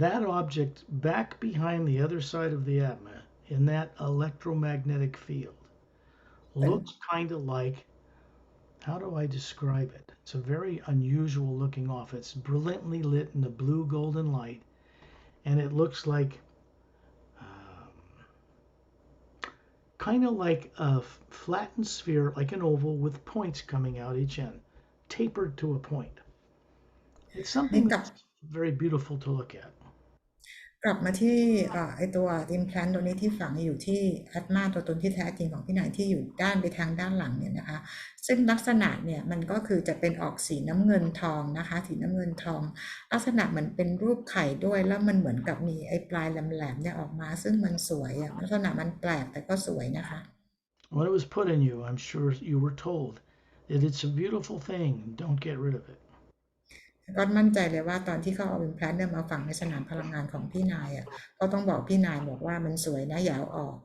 That object back behind the other side of the Atma in that electromagnetic field looks kind of like, how do I describe it? It's a very unusual looking off. It's brilliantly lit in the blue golden light, and it looks like kind of like a flattened sphere, like an oval with points coming out each end, tapered to a point. It's something that's very beautiful to look at. กลับมาที่ไอตัว implant ตัวนี้ที่ฝังอยู่ที่ Atma ตัวตนที่แท้จริงของพี่นายที่อยู่ด้านไปทางด้านหลังเนี่ยนะคะซึ่งลักษณะเนี่ยมันก็คือจะเป็นออกสีน้ำเงินทองนะคะสีน้ำเงินทองลักษณะเหมือนเป็นรูปไข่ด้วยแล้วมันเหมือนกับมีไอปลายแหลมๆเนี่ยออกมาซึ่งมันสวยอะลักษณะมันแปลกแต่ก็สวยนะคะ When it was put in you, I'm sure you were told that it's a beautiful thing. Don't get rid of it. ก็มั่นใจเลยว่าตอนที่เขาเอา implant เนี่ยมาฝังในสนามพลังงานของพี่นายอ่ะก็ต้องบอกพี่นายบอกว่ามันสวยนะอย่าเอาออก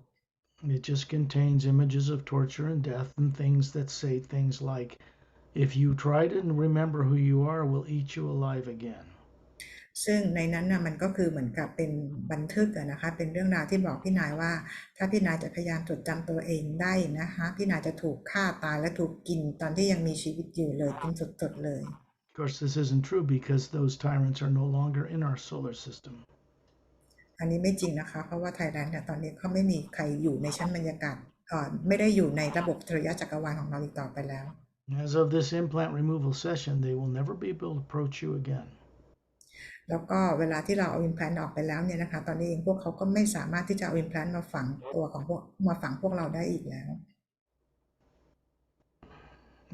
It just contains images of torture and death and things that say things like, if you try to remember who you are, we'll eat you alive again. ซึ่งในนั้นนะมันก็คือเหมือนกับเป็นบันทึกนะคะเป็นเรื่องราวที่บอกพี่นายว่าถ้าพี่นายจะพยายามจดจำตัวเองได้นะคะพี่นายจะถูกฆ่าตายและถูกกินตอนที่ยังมีชีวิตอยู่เลยกินสดๆเลย Of course, this isn't true because those tyrants are no longer in our solar system. อันนี้ไม่จริงนะคะเพราะว่าไทยแลนด์เนี่ยตอนนี้เขาไม่มีใครอยู่ในชั้นบรรยากาศไม่ได้อยู่ในระบบสุริยะจักรวาลของเราอีกต่อไปแล้ว As of this implant removal session, they will never be able to approach you again. แล้วก็เวลาที่เราเอา implant ออกไปแล้วเนี่ยนะคะตอนนี้เองพวกเขาก็ไม่สามารถที่จะเอา implant มาฝังตัวของมาฝังพวกเราได้อีกแล้ว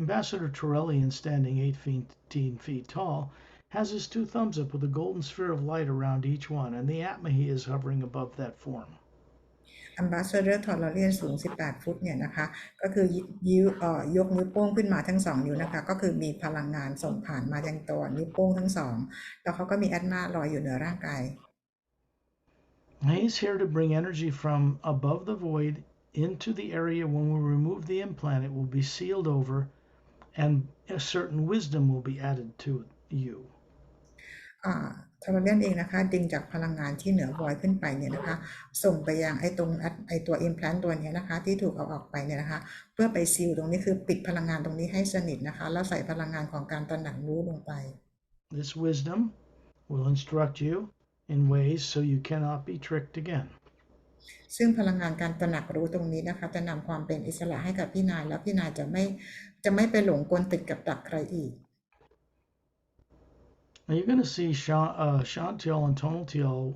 Ambassador Turellian, standing 18 feet tall, has his two thumbs up with a golden sphere of light around each one, and the Atma he is hovering above that form. Ambassador Turellian สูง 18 ฟุตเนี่ยนะคะก็คือยกนิ้วโป้งขึ้นมาทั้ง2นิ้วนะคะก็คือมีพลังงานส่งผ่านมายังตัวนิ้วโป้งทั้ง2แล้วเขาก็มี Atma ลอยอยู่เหนือร่างกาย He's here to bring energy from above the void into the area. When we remove the implant, it will be sealed over, and a certain wisdom will be added to you. ทอร์เรียนเองนะคะดึงจากพลังงานที่เหนือวอยขึ้นไปเนี่ยนะคะส่งไปยังไอตัว implant ตัวนี้นะคะที่ถูกเอาออกไปเนี่ยนะคะเพื่อไปซีลตรงนี้คือปิดพลังงานตรงนี้ให้สนิทนะคะแล้วใส่พลังงานของการตระหนักรู้ลงไป This wisdom will instruct you in ways so you cannot be tricked again. ซึ่งพลังงานการตระหนักรู้ตรงนี้นะคะจะนำความเป็นอิสระให้กับพี่นายแล้วพี่นายจะไม่ไปหลงกลติดกับดักใครอีก Now you're going to see Chantil and Tonatiel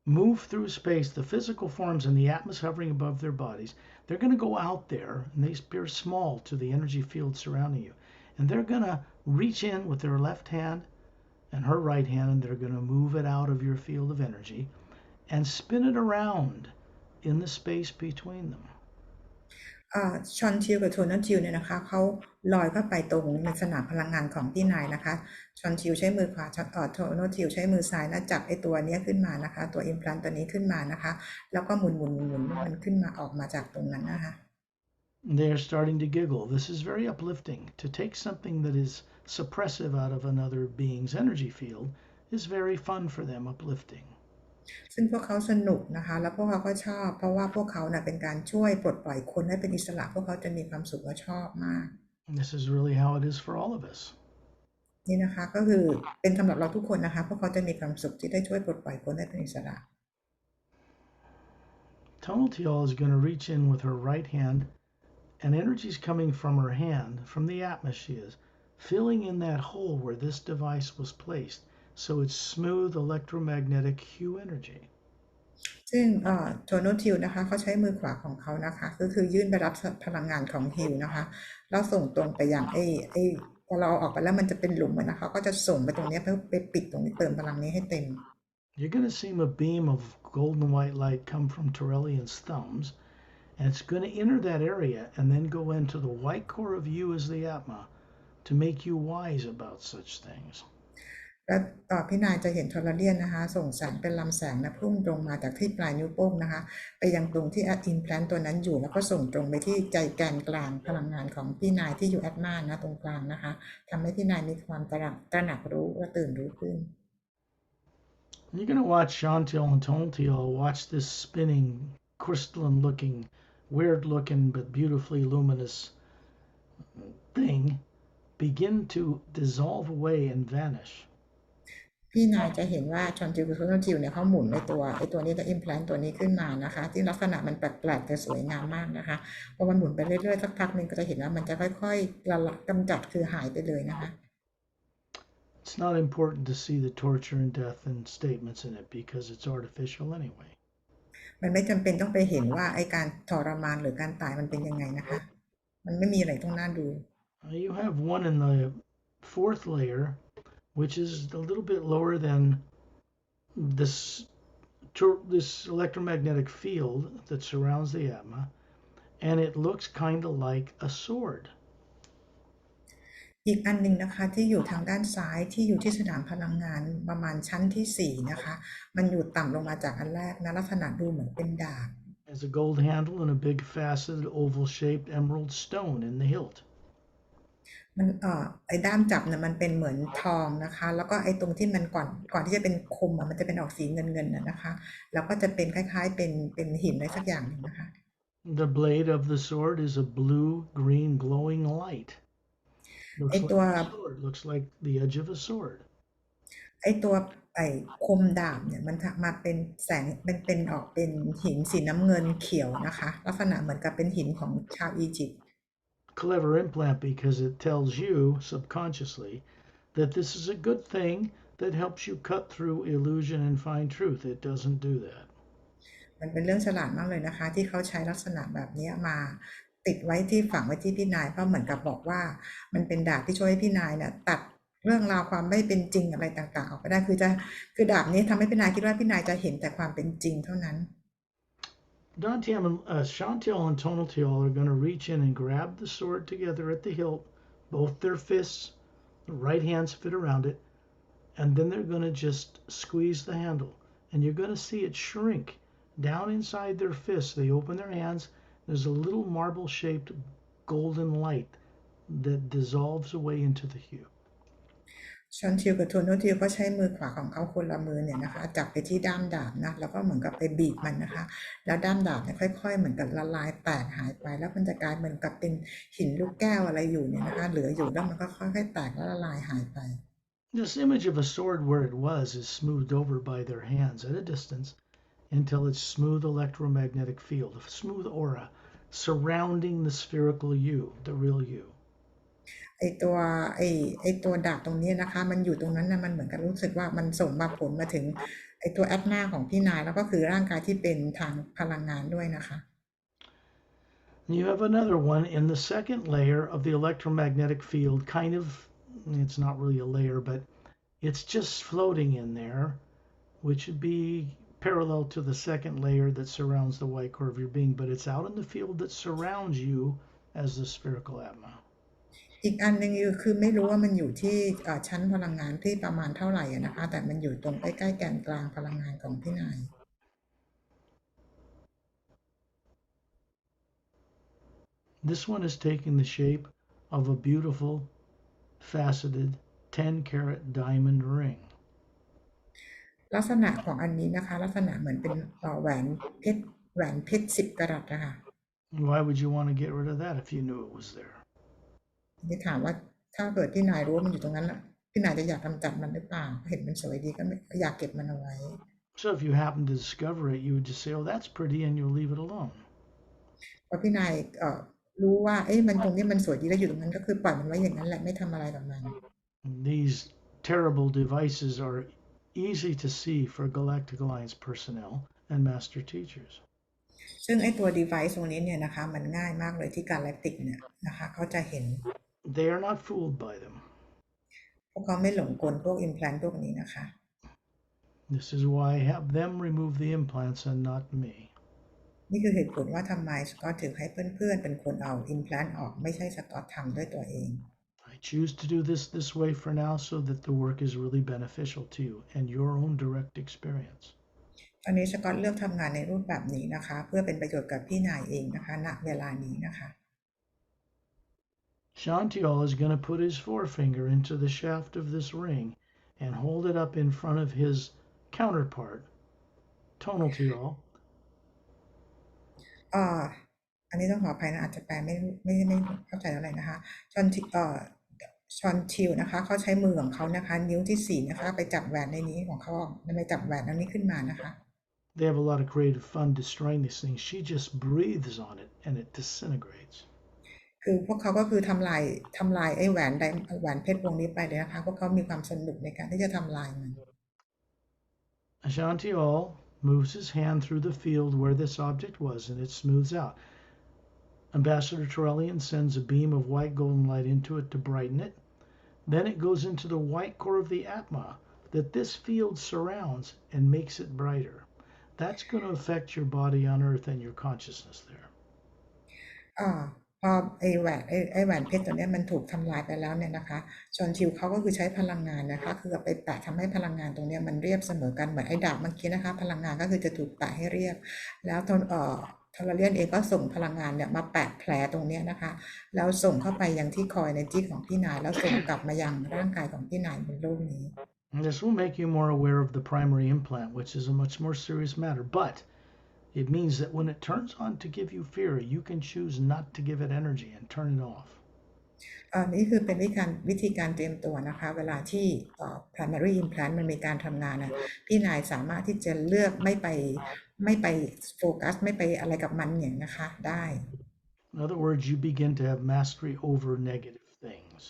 move through space, the physical forms and the atmosphere hovering above their bodies. They're going to go out there and they appear small to the energy field surrounding you. And they're going to reach in with their left hand and her right hand, and they're going to move it out of your field of energy and spin it around in the space between them. ชอนทิวกับโทนันทิวเนี่ยนะคะเขาลอยเข้าไปตรงในสนามพลังงานของพี่นายนะคะชอนทิวใช้มือขวาโทนันทิวใช้มือซ้ายนะจับไอตัวนี้ขึ้นมานะคะตัวอิมพลานตัวนี้ขึ้นมานะคะแล้วก็หมุนมันขึ้นมาออกมาจากตรงนั้นนะคะ They are starting to giggle. This is very uplifting. To take something that is suppressive out of another being's energy field is very fun for them, uplifting. ซึ่งพวกเขาสนุกนะคะแล้วพวกเขาก็ชอบเพราะว่าพวกเขาเป็นการช่วยปลดปล่อยคนให้เป็นอิสระพวกเขาจะมีความสุขและชอบมาก This is really how it is for all of us. นี่นะคะก็คือเป็นสำหรับเราทุกคนนะคะพวกเขาจะมีความสุขที่ได้ช่วยปลดปล่อยคนให้เป็นอิสระ Tonatiel is going to reach in with her right hand, and energy is coming from her hand, from the Atma she is, filling in that hole where this device was placed. So it's smooth electromagnetic hue energy. ซึ่งโทโนทิวนะคะเขาใช้มือขวาของเขานะคะก็คือยื่นไปรับพลังงานของฮิวนะคะแล้วส่งตรงไปยังพอเราเอาออกไปแล้วมันจะเป็นหลุมนะคะก็จะส่งไปตรงนี้เพื่อไปปิดตรงนี้เติมพลังนี้ให้เต็ม You're going to see a beam of golden white light come from Turellian's thumbs, and it's going to enter that area and then go into the white core of you as the Atma to make you wise about such things. แล้วพี่นายจะเห็นทอร์เรียนนะคะส่งแสงเป็นลำแสงนะพุ่งตรงมาจากที่ปลายนิ้วโป้งนะคะไปยังตรงที่อิมแพลนตัวนั้นอยู่แล้วก็ส่งตรงไปที่ใจแกนกลางพลังงานของพี่นายที่อยู่แอดมานะตรงกลางนะคะทำให้พี่นายมีความตระหนักรู้และตื่นรู้ขึ้น You're going to watch Chantil and Tonatiel watch this spinning, crystalline looking, weird looking but beautifully luminous thing begin to dissolve away and vanish. พี่นายจะเห็นว่าชอนจิวกับโทนจิวเนี่ยเขาหมุนในตัวนี้กับอิมแพลนตัวนี้ขึ้นมานะคะที่ลักษณะมันแปลกๆแต่สวยงามมากนะคะพอมันหมุนไปเรื่อยๆสักพักหนึ่งก็จะเห็นว่ามันจะค่อยๆกำจัดคือหายไปเลยนะคะ It's not important to see the torture and death and statements in it because it's artificial anyway. มันไม่จำเป็นต้องไปเห็นว่าไอ้การทรมานหรือการตายมันเป็นยังไงนะคะ มันไม่มีอะไรต้องน่าดู You have one in the fourth layer, which is a little bit lower than this electromagnetic field that surrounds the Atma, and it looks kind of like a sword. อีกอันหนึ่งนะคะที่อยู่ทางด้านซ้ายที่อยู่ที่สนามพลังงานประมาณชั้นที่4นะคะมันอยู่ต่ำลงมาจากอันแรกนะลักษณะดูเหมือนเป็นดาบ Has a gold handle and a big faceted oval-shaped emerald stone in the hilt. มันไอ้ด้ามจับเนี่ยมันเป็นเหมือนทองนะคะแล้วก็ไอ้ตรงที่มันก่อนที่จะเป็นคมมันจะเป็นออกสีเงินนะคะแล้วก็จะเป็นคล้ายๆเป็นหินอะไรสักอย่างหนึ่งนะคะ The blade of the sword is a blue-green glowing light. Looks like the edge of a sword. ไอ้ตัวคมดาบเนี่ยมันมาเป็นแสงเป็นออกเป็นหินสีน้ำเงินเขียวนะคะลักษณะเหมือนกับเป็นหินของชาวอียิปต์ Clever implant because it tells you subconsciously that this is a good thing that helps you cut through illusion and find truth. It doesn't do that. มันเป็นเรื่องฉลาดมากเลยนะคะที่เขาใช้ลักษณะแบบนี้มาติดไว้ที่ฝังไว้ที่พี่นายเพราะเหมือนกับบอกว่ามันเป็นดาบที่ช่วยให้พี่นายเนี่ยตัดเรื่องราวความไม่เป็นจริงอะไรต่างๆออกไปได้คือดาบนี้ทำให้พี่นายคิดว่าพี่นายจะเห็นแต่ความเป็นจริงเท่านั้น Chantel and Tonaltial are going to reach in and grab the sword together at the hilt, both their fists, the right hands fit around it, and then they're going to just squeeze the handle, and you're going to see it shrink down inside their fists. They open their hands, there's a little marble-shaped golden light that dissolves away into the hue. ชอนทิวกับโทโนทิวก็ใช้มือขวาของเขาคนละมือเนี่ยนะคะจับไปที่ด้ามดาบนะแล้วก็เหมือนกับไปบีบมันนะคะแล้วด้ามดาบเนี่ยค่อยๆเหมือนกับละลายแตกหายไปแล้วมันจะกลายเหมือนกับเป็นหินลูกแก้วอะไรอยู่เนี่ยนะคะเหลืออยู่แล้วมันก็ค่อยๆแตกแล้วละลายหายไป This image of a sword where it was is smoothed over by their hands at a distance until it's smooth electromagnetic field, a smooth aura surrounding the spherical you, the real you. ไอตัวดาบตรงนี้นะคะมันอยู่ตรงนั้นนะมันเหมือนกับรู้สึกว่ามันส่งมาผลมาถึงไอตัวแอดมาของพี่นายแล้วก็คือร่างกายที่เป็นทางพลังงานด้วยนะคะ You have another one in the second layer of the electromagnetic field, kind of, it's not really a layer, but it's just floating in there, which would be parallel to the second layer that surrounds the white core of your being, but it's out in the field that surrounds you as the spherical Atma. อีกอันหนึ่งคือไม่รู้ว่ามันอยู่ที่ชั้นพลังงานที่ประมาณเท่าไหร่นะคะแต่มันอยู่ตรงใกล้ๆแกนกลางพลังงานของพี่นาย This one is taking the shape of a beautiful faceted 10-carat diamond ring. ลักษณะของอันนี้นะคะลักษณะเหมือนเป็นแหวนเพชร10 กะรัตนะคะ Why would you want to get rid of that if you knew it was there? นี่ถามว่าถ้าเกิดพี่นายรู้ว่ามันอยู่ตรงนั้นพี่นายจะอยากกำจัดมันหรือเปล่าเห็นมันสวยดีก็อยากเก็บมันเอาไว้ So if you happen to discover it, you would just say, "Oh, that's pretty," and you'll leave it alone. พอพี่นายรู้ว่ามันตรงนี้มันสวยดีแล้วอยู่ตรงนั้นก็คือปล่อยมันไว้อย่างนั้นแหละไม่ทำอะไรกับมัน These terrible devices are easy to see for Galactic Alliance personnel and master teachers. ซึ่งไอ้ตัว device ตรงนี้เนี่ยนะคะมันง่ายมากเลยที่ Galactic เนี่ยนะคะเขาจะเห็น They are not fooled by them. พวกเขาไม่หลงกลพวก implant พวกนี้นะคะ This is why I have them remove the implants and not me. นี่คือเหตุผลว่าทำไมสกอตถึงให้เพื่อนๆเป็นคนเอา implant ออกไม่ใช่สกอตทำด้วยตัวเอง I choose to do this way for now so that the work is really beneficial to you and your own direct experience. ตอนนี้สกอตเลือกทำงานในรูปแบบนี้นะคะเพื่อเป็นประโยชน์กับพี่นายเองนะคะณเวลานี้นะคะ Chantial is going to put his forefinger into the shaft of this ring and hold it up in front of his counterpart, Tonaltial. อันนี้ต้องขออภัยนะอาจจะแปลไม่เข้าใจอะไรนะคะชอนทิวนะคะเขาใช้มือของเขานะคะนิ้วที่4นะคะไปจับแหวนในนี้ของเขาไปจับแหวนอันนี้ขึ้นมานะคะ They have a lot of creative fun destroying these things. She just breathes on it and it disintegrates. คือพวกเขาก็คือทำลายไอ้แหวนเพชรวงนี้ไปเลยนะคะพวกเขามีความสนุกในการที่จะทำลายมัน Ashantiol moves his hand through the field where this object was, and it smooths out. Ambassador Turelian sends a beam of white golden light into it to brighten it. Then it goes into the white core of the Atma that this field surrounds and makes it brighter. That's going to affect your body on earth and your consciousness there. อ่าพอไอแหวนเพชรตัวเนี้ยมันถูกทำลายไปแล้วเนี่ยนะคะชอนทิวเขาก็คือใช้พลังงานนะคะคือเอาไปแปะทำให้พลังงานตรงเนี้ยมันเรียบเสมอกันเหมือนไอ้ดาบเมื่อกี้นะคะพลังงานก็คือจะถูกแปะให้เรียบแล้วทอร์เรียนเองก็ส่งพลังงานเนี่ยมาแปะแผลตรงเนี้ยนะคะแล้วส่งเข้าไปยังที่คอยในจี้ของพี่นายแล้วส่งกลับมายังร่างกายของพี่นายบนโลกนี้ And this will make you more aware of the primary implant, which is a much more serious matter. But it means that when it turns on to give you fear, you can choose not to give it energy and turn it off. นี่คือเป็นวิธีการเตรียมตัวนะคะเวลาที่primary implant มันมีการทำงานนะพี่นายสามารถที่จะเลือกไม่ไปโฟกัสไม่ไปอะไรกับมันอย่างนะคะได้ In other words, you begin to have mastery over negative things.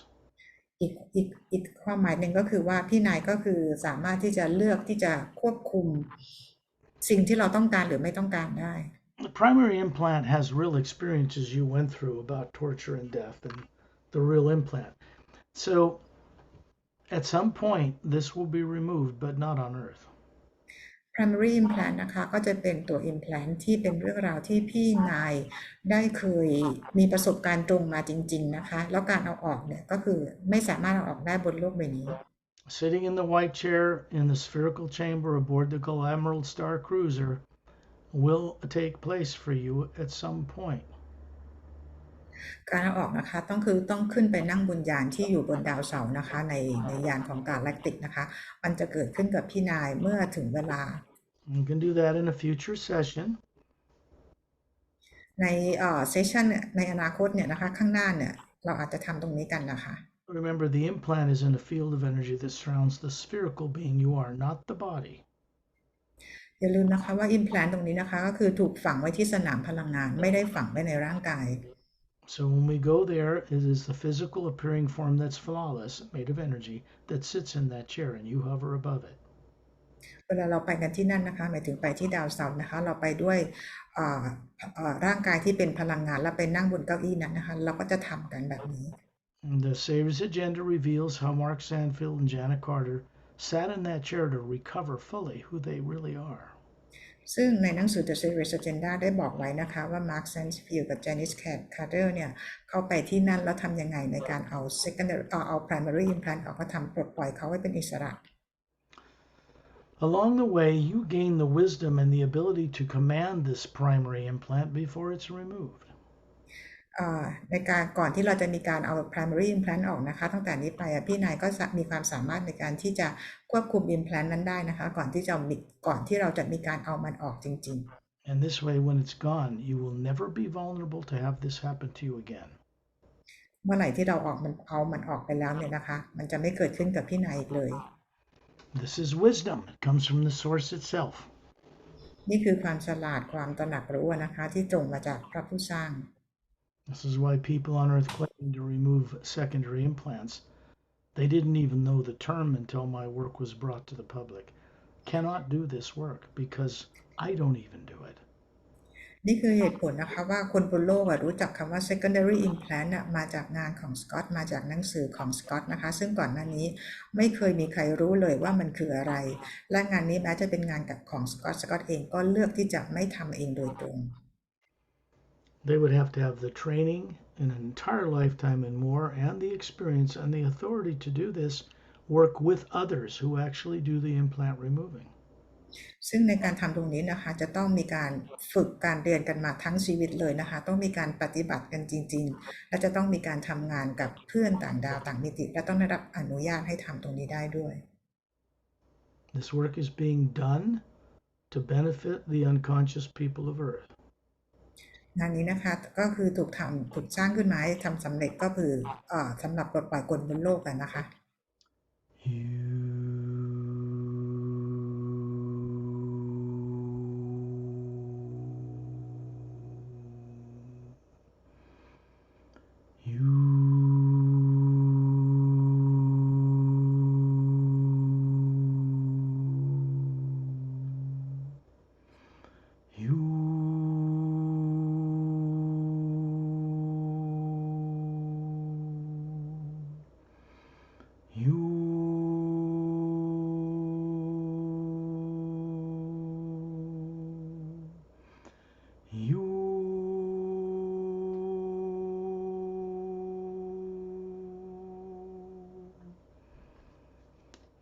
อีกความหมายหนึ่งก็คือว่าพี่นายก็คือสามารถที่จะเลือกที่จะควบคุมสิ่งที่เราต้องการหรือไม่ต้องการได้ The primary implant has real experiences you went through about torture and death and the real implant. So at some point, this will be removed, but not on Earth. primary implant นะคะก็จะเป็นตัว implant ที่เป็นเรื่องราวที่พี่นายได้เคยมีประสบการณ์ตรงมาจริงๆนะคะแล้วการเอาออกเนี่ยก็คือไม่สามารถเอาออกได้บนโลกใบนี้ Sitting in the white chair in the spherical chamber aboard the Emerald Star Cruiser will take place for you at some point. การเอาออกนะคะต้องขึ้นไปนั่งบนยานที่อยู่บนดาวเสาร์นะคะในยานของกาแล็กติกนะคะมันจะเกิดขึ้นกับพี่นายเมื่อถึงเวลา You can do that in a future session. ในเซสชันในอนาคตเนี่ยนะคะข้างหน้าเนี่ยเราอาจจะทำตรงนี้กันนะคะ Remember, the implant is in a field of energy that surrounds the spherical being you are, not the body. อย่าลืมนะคะว่า implant ตรงนี้นะคะก็คือถูกฝังไว้ที่สนามพลังงานไม่ได้ฝังไว้ในร่างกาย So when we go there, it is the physical appearing form that's flawless, made of energy, that sits in that chair and you hover above it. เวลาเราไปกันที่นั่นนะคะหมายถึงไปที่ดาวเสาร์นะคะเราไปด้วยร่างกายที่เป็นพลังงานแล้วไปนั่งบนเก้าอี้นั้นนะคะเราก็จะทำกันแบบนี้ And the Savior's Agenda reveals how Mark Sandfield and Janet Carter sat in that chair to recover fully who they really are. ซึ่งในหนังสือ The Secondary Agenda ได้บอกไว้นะคะว่า Mark Sandfield กับ Janice Carter เนี่ยเข้าไปที่นั่นแล้วทำยังไงในการเอา primary implant ออกก็ทำปลดปล่อยเขาให้เป็นอิสระ Along the way, you gain the wisdom and the ability to command this primary implant before it's removed. ในการก่อนที่เราจะมีการเอา primary implant ออกนะคะตั้งแต่นี้ไปพี่นายก็มีความสามารถในการที่จะควบคุม implant นั้นได้นะคะก่อนที่เราจะมีการเอามันออกจริงๆ And this way, when it's gone, you will never be vulnerable to have this happen to you again. เมื่อไหร่ที่เราเอามันออกไปแล้วเนี่ยนะคะมันจะไม่เกิดขึ้นกับพี่นายอีกเลย This is wisdom. It comes from the source itself. นี่คือความฉลาดความตระหนักรู้นะคะที่ตรงมาจากพระผู้สร้าง This is why people on Earth claim to remove secondary implants. They didn't even know the term until my work was brought to the public. Cannot do this work because I don't even do it. นี่คือเหตุผลนะคะว่าคนบนโลกรู้จักคำว่า secondary implant มาจากงานของสกอตมาจากหนังสือของสกอตนะคะซึ่งก่อนหน้านี้ไม่เคยมีใครรู้เลยว่ามันคืออะไรและงานนี้แม้จะเป็นงานของสกอตเองก็เลือกที่จะไม่ทำเองโดยตรง They would have to have the training, an entire lifetime and more, and the experience and the authority to do this work with others who actually do the implant removing. ซึ่งในการทำตรงนี้นะคะจะต้องมีการฝึกการเรียนกันมาทั้งชีวิตเลยนะคะต้องมีการปฏิบัติกันจริงๆและจะต้องมีการทำงานกับเพื่อนต่างดาวต่างมิติและต้องได้รับอนุญาตให้ทำตรงนี้ได้ด้วย This work is being done to benefit the unconscious people of Earth. งานนี้นะคะก็คือถูกสร้างขึ้นมาให้ทำสำเร็จก็คือสำหรับปลดปล่อยคนบนโลกกันนะคะ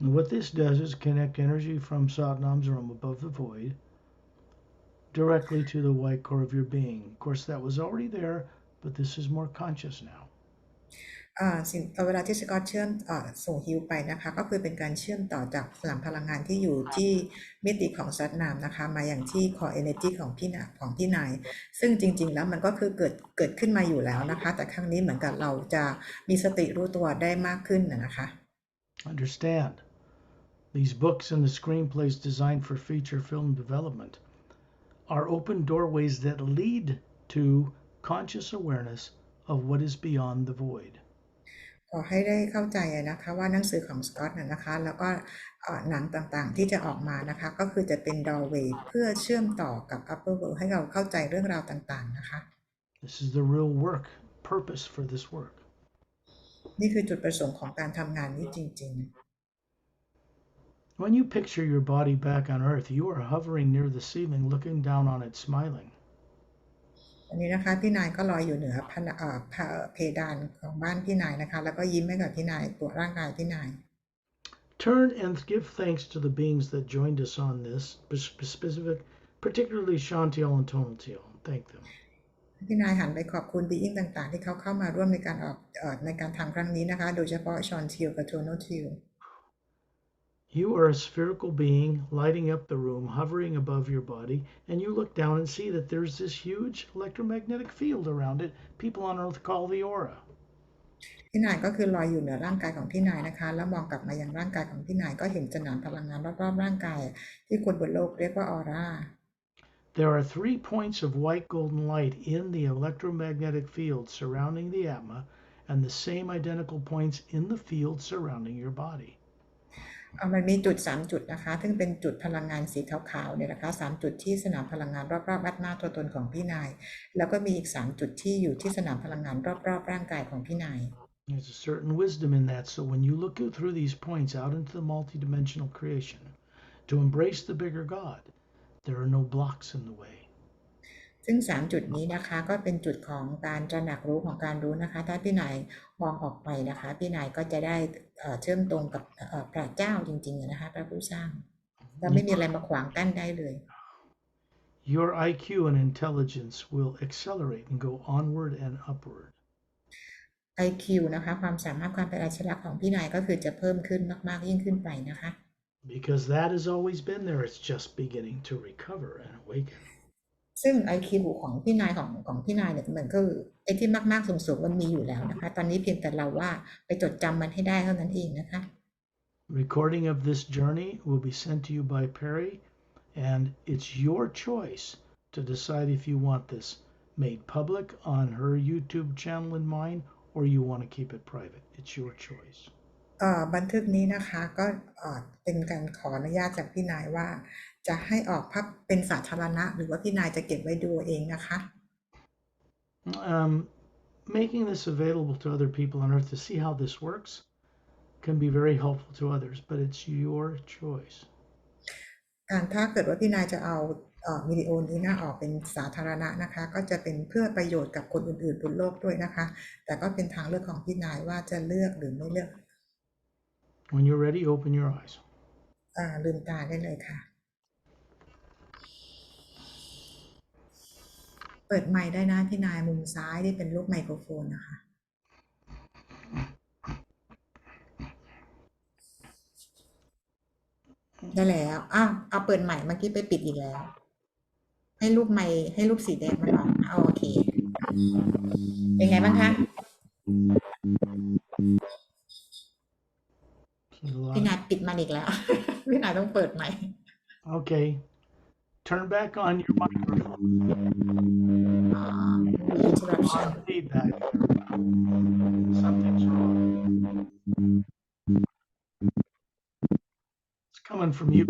And what this does is connect energy from Satnam's realm above the void directly to the white core of your being. Of course, that was already there, but this is more conscious now. เวลาที่สกอตเชื่อมส่งฮิวไปนะคะก็คือเป็นการเชื่อมต่อจากสนามพลังงานที่อยู่ที่มิติของซัดนามนะคะมาอย่างที่คอเอเนจีของพี่นายซึ่งจริงๆแล้วมันก็คือเกิดขึ้นมาอยู่แล้วนะคะแต่ครั้งนี้เหมือนกับเราจะมีสติรู้ตัวได้มากขึ้นนะคะ Understand, these books and the screenplays designed for feature film development are open doorways that lead to conscious awareness of what is beyond the void. ขอให้ได้เข้าใจนะคะว่าหนังสือของสกอตนะคะแล้วก็หนังต่างๆที่จะออกมานะคะก็คือจะเป็น doorway เพื่อเชื่อมต่อกับ upper world ให้เราเข้าใจเรื่องราวต่างๆนะคะ This is the real work, purpose for this work. นี่คือจุดประสงค์ของการทำงานนี้จริงๆ When you picture your body back on Earth, you are hovering near the ceiling, looking down on it, smiling. อันนี้นะคะพี่นายก็ลอยอยู่เหนือเพดานของบ้านพี่นายนะคะแล้วก็ยิ้มให้กับพี่นายตัวร่างกายพี่นาย Turn and give thanks to the beings that joined us on this specific, particularly Shantiel and Tonatiel. Thank them. พี่นายหันไปขอบคุณบีอิงต่างๆที่เขาเข้ามาร่วมในการทำครั้งนี้นะคะโดยเฉพาะชอนทิลกับโทโนทิล You are a spherical being lighting up the room, hovering above your body, and you look down and see that there's this huge electromagnetic field around it people on Earth call the aura. พี่นายก็คือลอยอยู่เหนือร่างกายของพี่นายนะคะแล้วมองกลับมายังร่างกายของพี่นายก็เห็นสนามพลังงานรอบๆร่างกายที่คนบนโลกเรียกว่าออร่า There are 3 points of white golden light in the electromagnetic field surrounding the Atma, and the same identical points in the field surrounding your body. มันมีจุด3จุดนะคะซึ่งเป็นจุดพลังงานสีขาวๆเนี่ยนะคะ3จุดที่สนามพลังงานรอบๆอัตมาตัวตนของพี่นายแล้วก็มีอีก3จุดที่อยู่ที่สนามพลังงานรอบๆร่างกายของพี่นาย There's a certain wisdom in that, so when you look through these points out into the multidimensional creation to embrace the bigger God, there are no blocks in the way. ซึ่ง3จุดนี้นะคะก็เป็นจุดของการตระหนักรู้ของการรู้นะคะถ้าพี่นายมองออกไปนะคะพี่นายก็จะได้เชื่อมตรงกับพระเจ้าจริงๆนะคะพระผู้สร้างแล้วไม่มีอะไรมาขวางกั้นได้เลย Your IQ and intelligence will accelerate and go onward and upward. IQ นะคะความสามารถความเป็นอัจฉริยะของพี่นายก็คือจะเพิ่มขึ้นมากๆยิ่งขึ้นไปนะคะ Because that has always been there, it's just beginning to recover and awaken. ซึ่ง IQ ของพี่นายของพี่นายเนี่ยมันก็คือไอ้ที่มากๆสูงๆมันมีอยู่แล้วนะคะตอนนี้เพียงแต่เราว่าไปจดจำมันให้ได้เท่านั้นเองนะคะ Recording of this journey will be sent to you by Pari, and it's your choice to decide if you want this made public on her YouTube channel and mine, or you want to keep it private. It's your choice. บันทึกนี้นะคะก็เป็นการขออนุญาตจากพี่นายว่าจะให้ออกภาพเป็นสาธารณะหรือว่าพี่นายจะเก็บไว้ดูเองนะคะ Making this available to other people on Earth to see how this works can be very helpful to others, but it's your choice. ถ้าเกิดว่าพี่นายจะเอาวิดีโอนี้นะออกเป็นสาธารณะนะคะก็จะเป็นเพื่อประโยชน์กับคนอื่นๆบนโลกด้วยนะคะแต่ก็เป็นทางเลือกของพี่นายว่าจะเลือกหรือไม่เลือก When you're ready, open your eyes. ลืมตาได้เลยค่ะเปิดไมค์ได้นะพี่นายมุมซ้ายที่เป็นรูปไมโครโฟนนะคะได้แล้วเอาเปิดใหม่เมื่อกี้ไปปิดอีกแล้วให้รูปไมค์ให้รูปสีแดงมันออกโอเคเป็นไงบ้างคะพี่นายปิดมันอีกแล้วพี่นายต้องเปิดใหม่ Okay. Turn back on your microphone. Interruption. Feedback. Something's wrong. It's coming from you.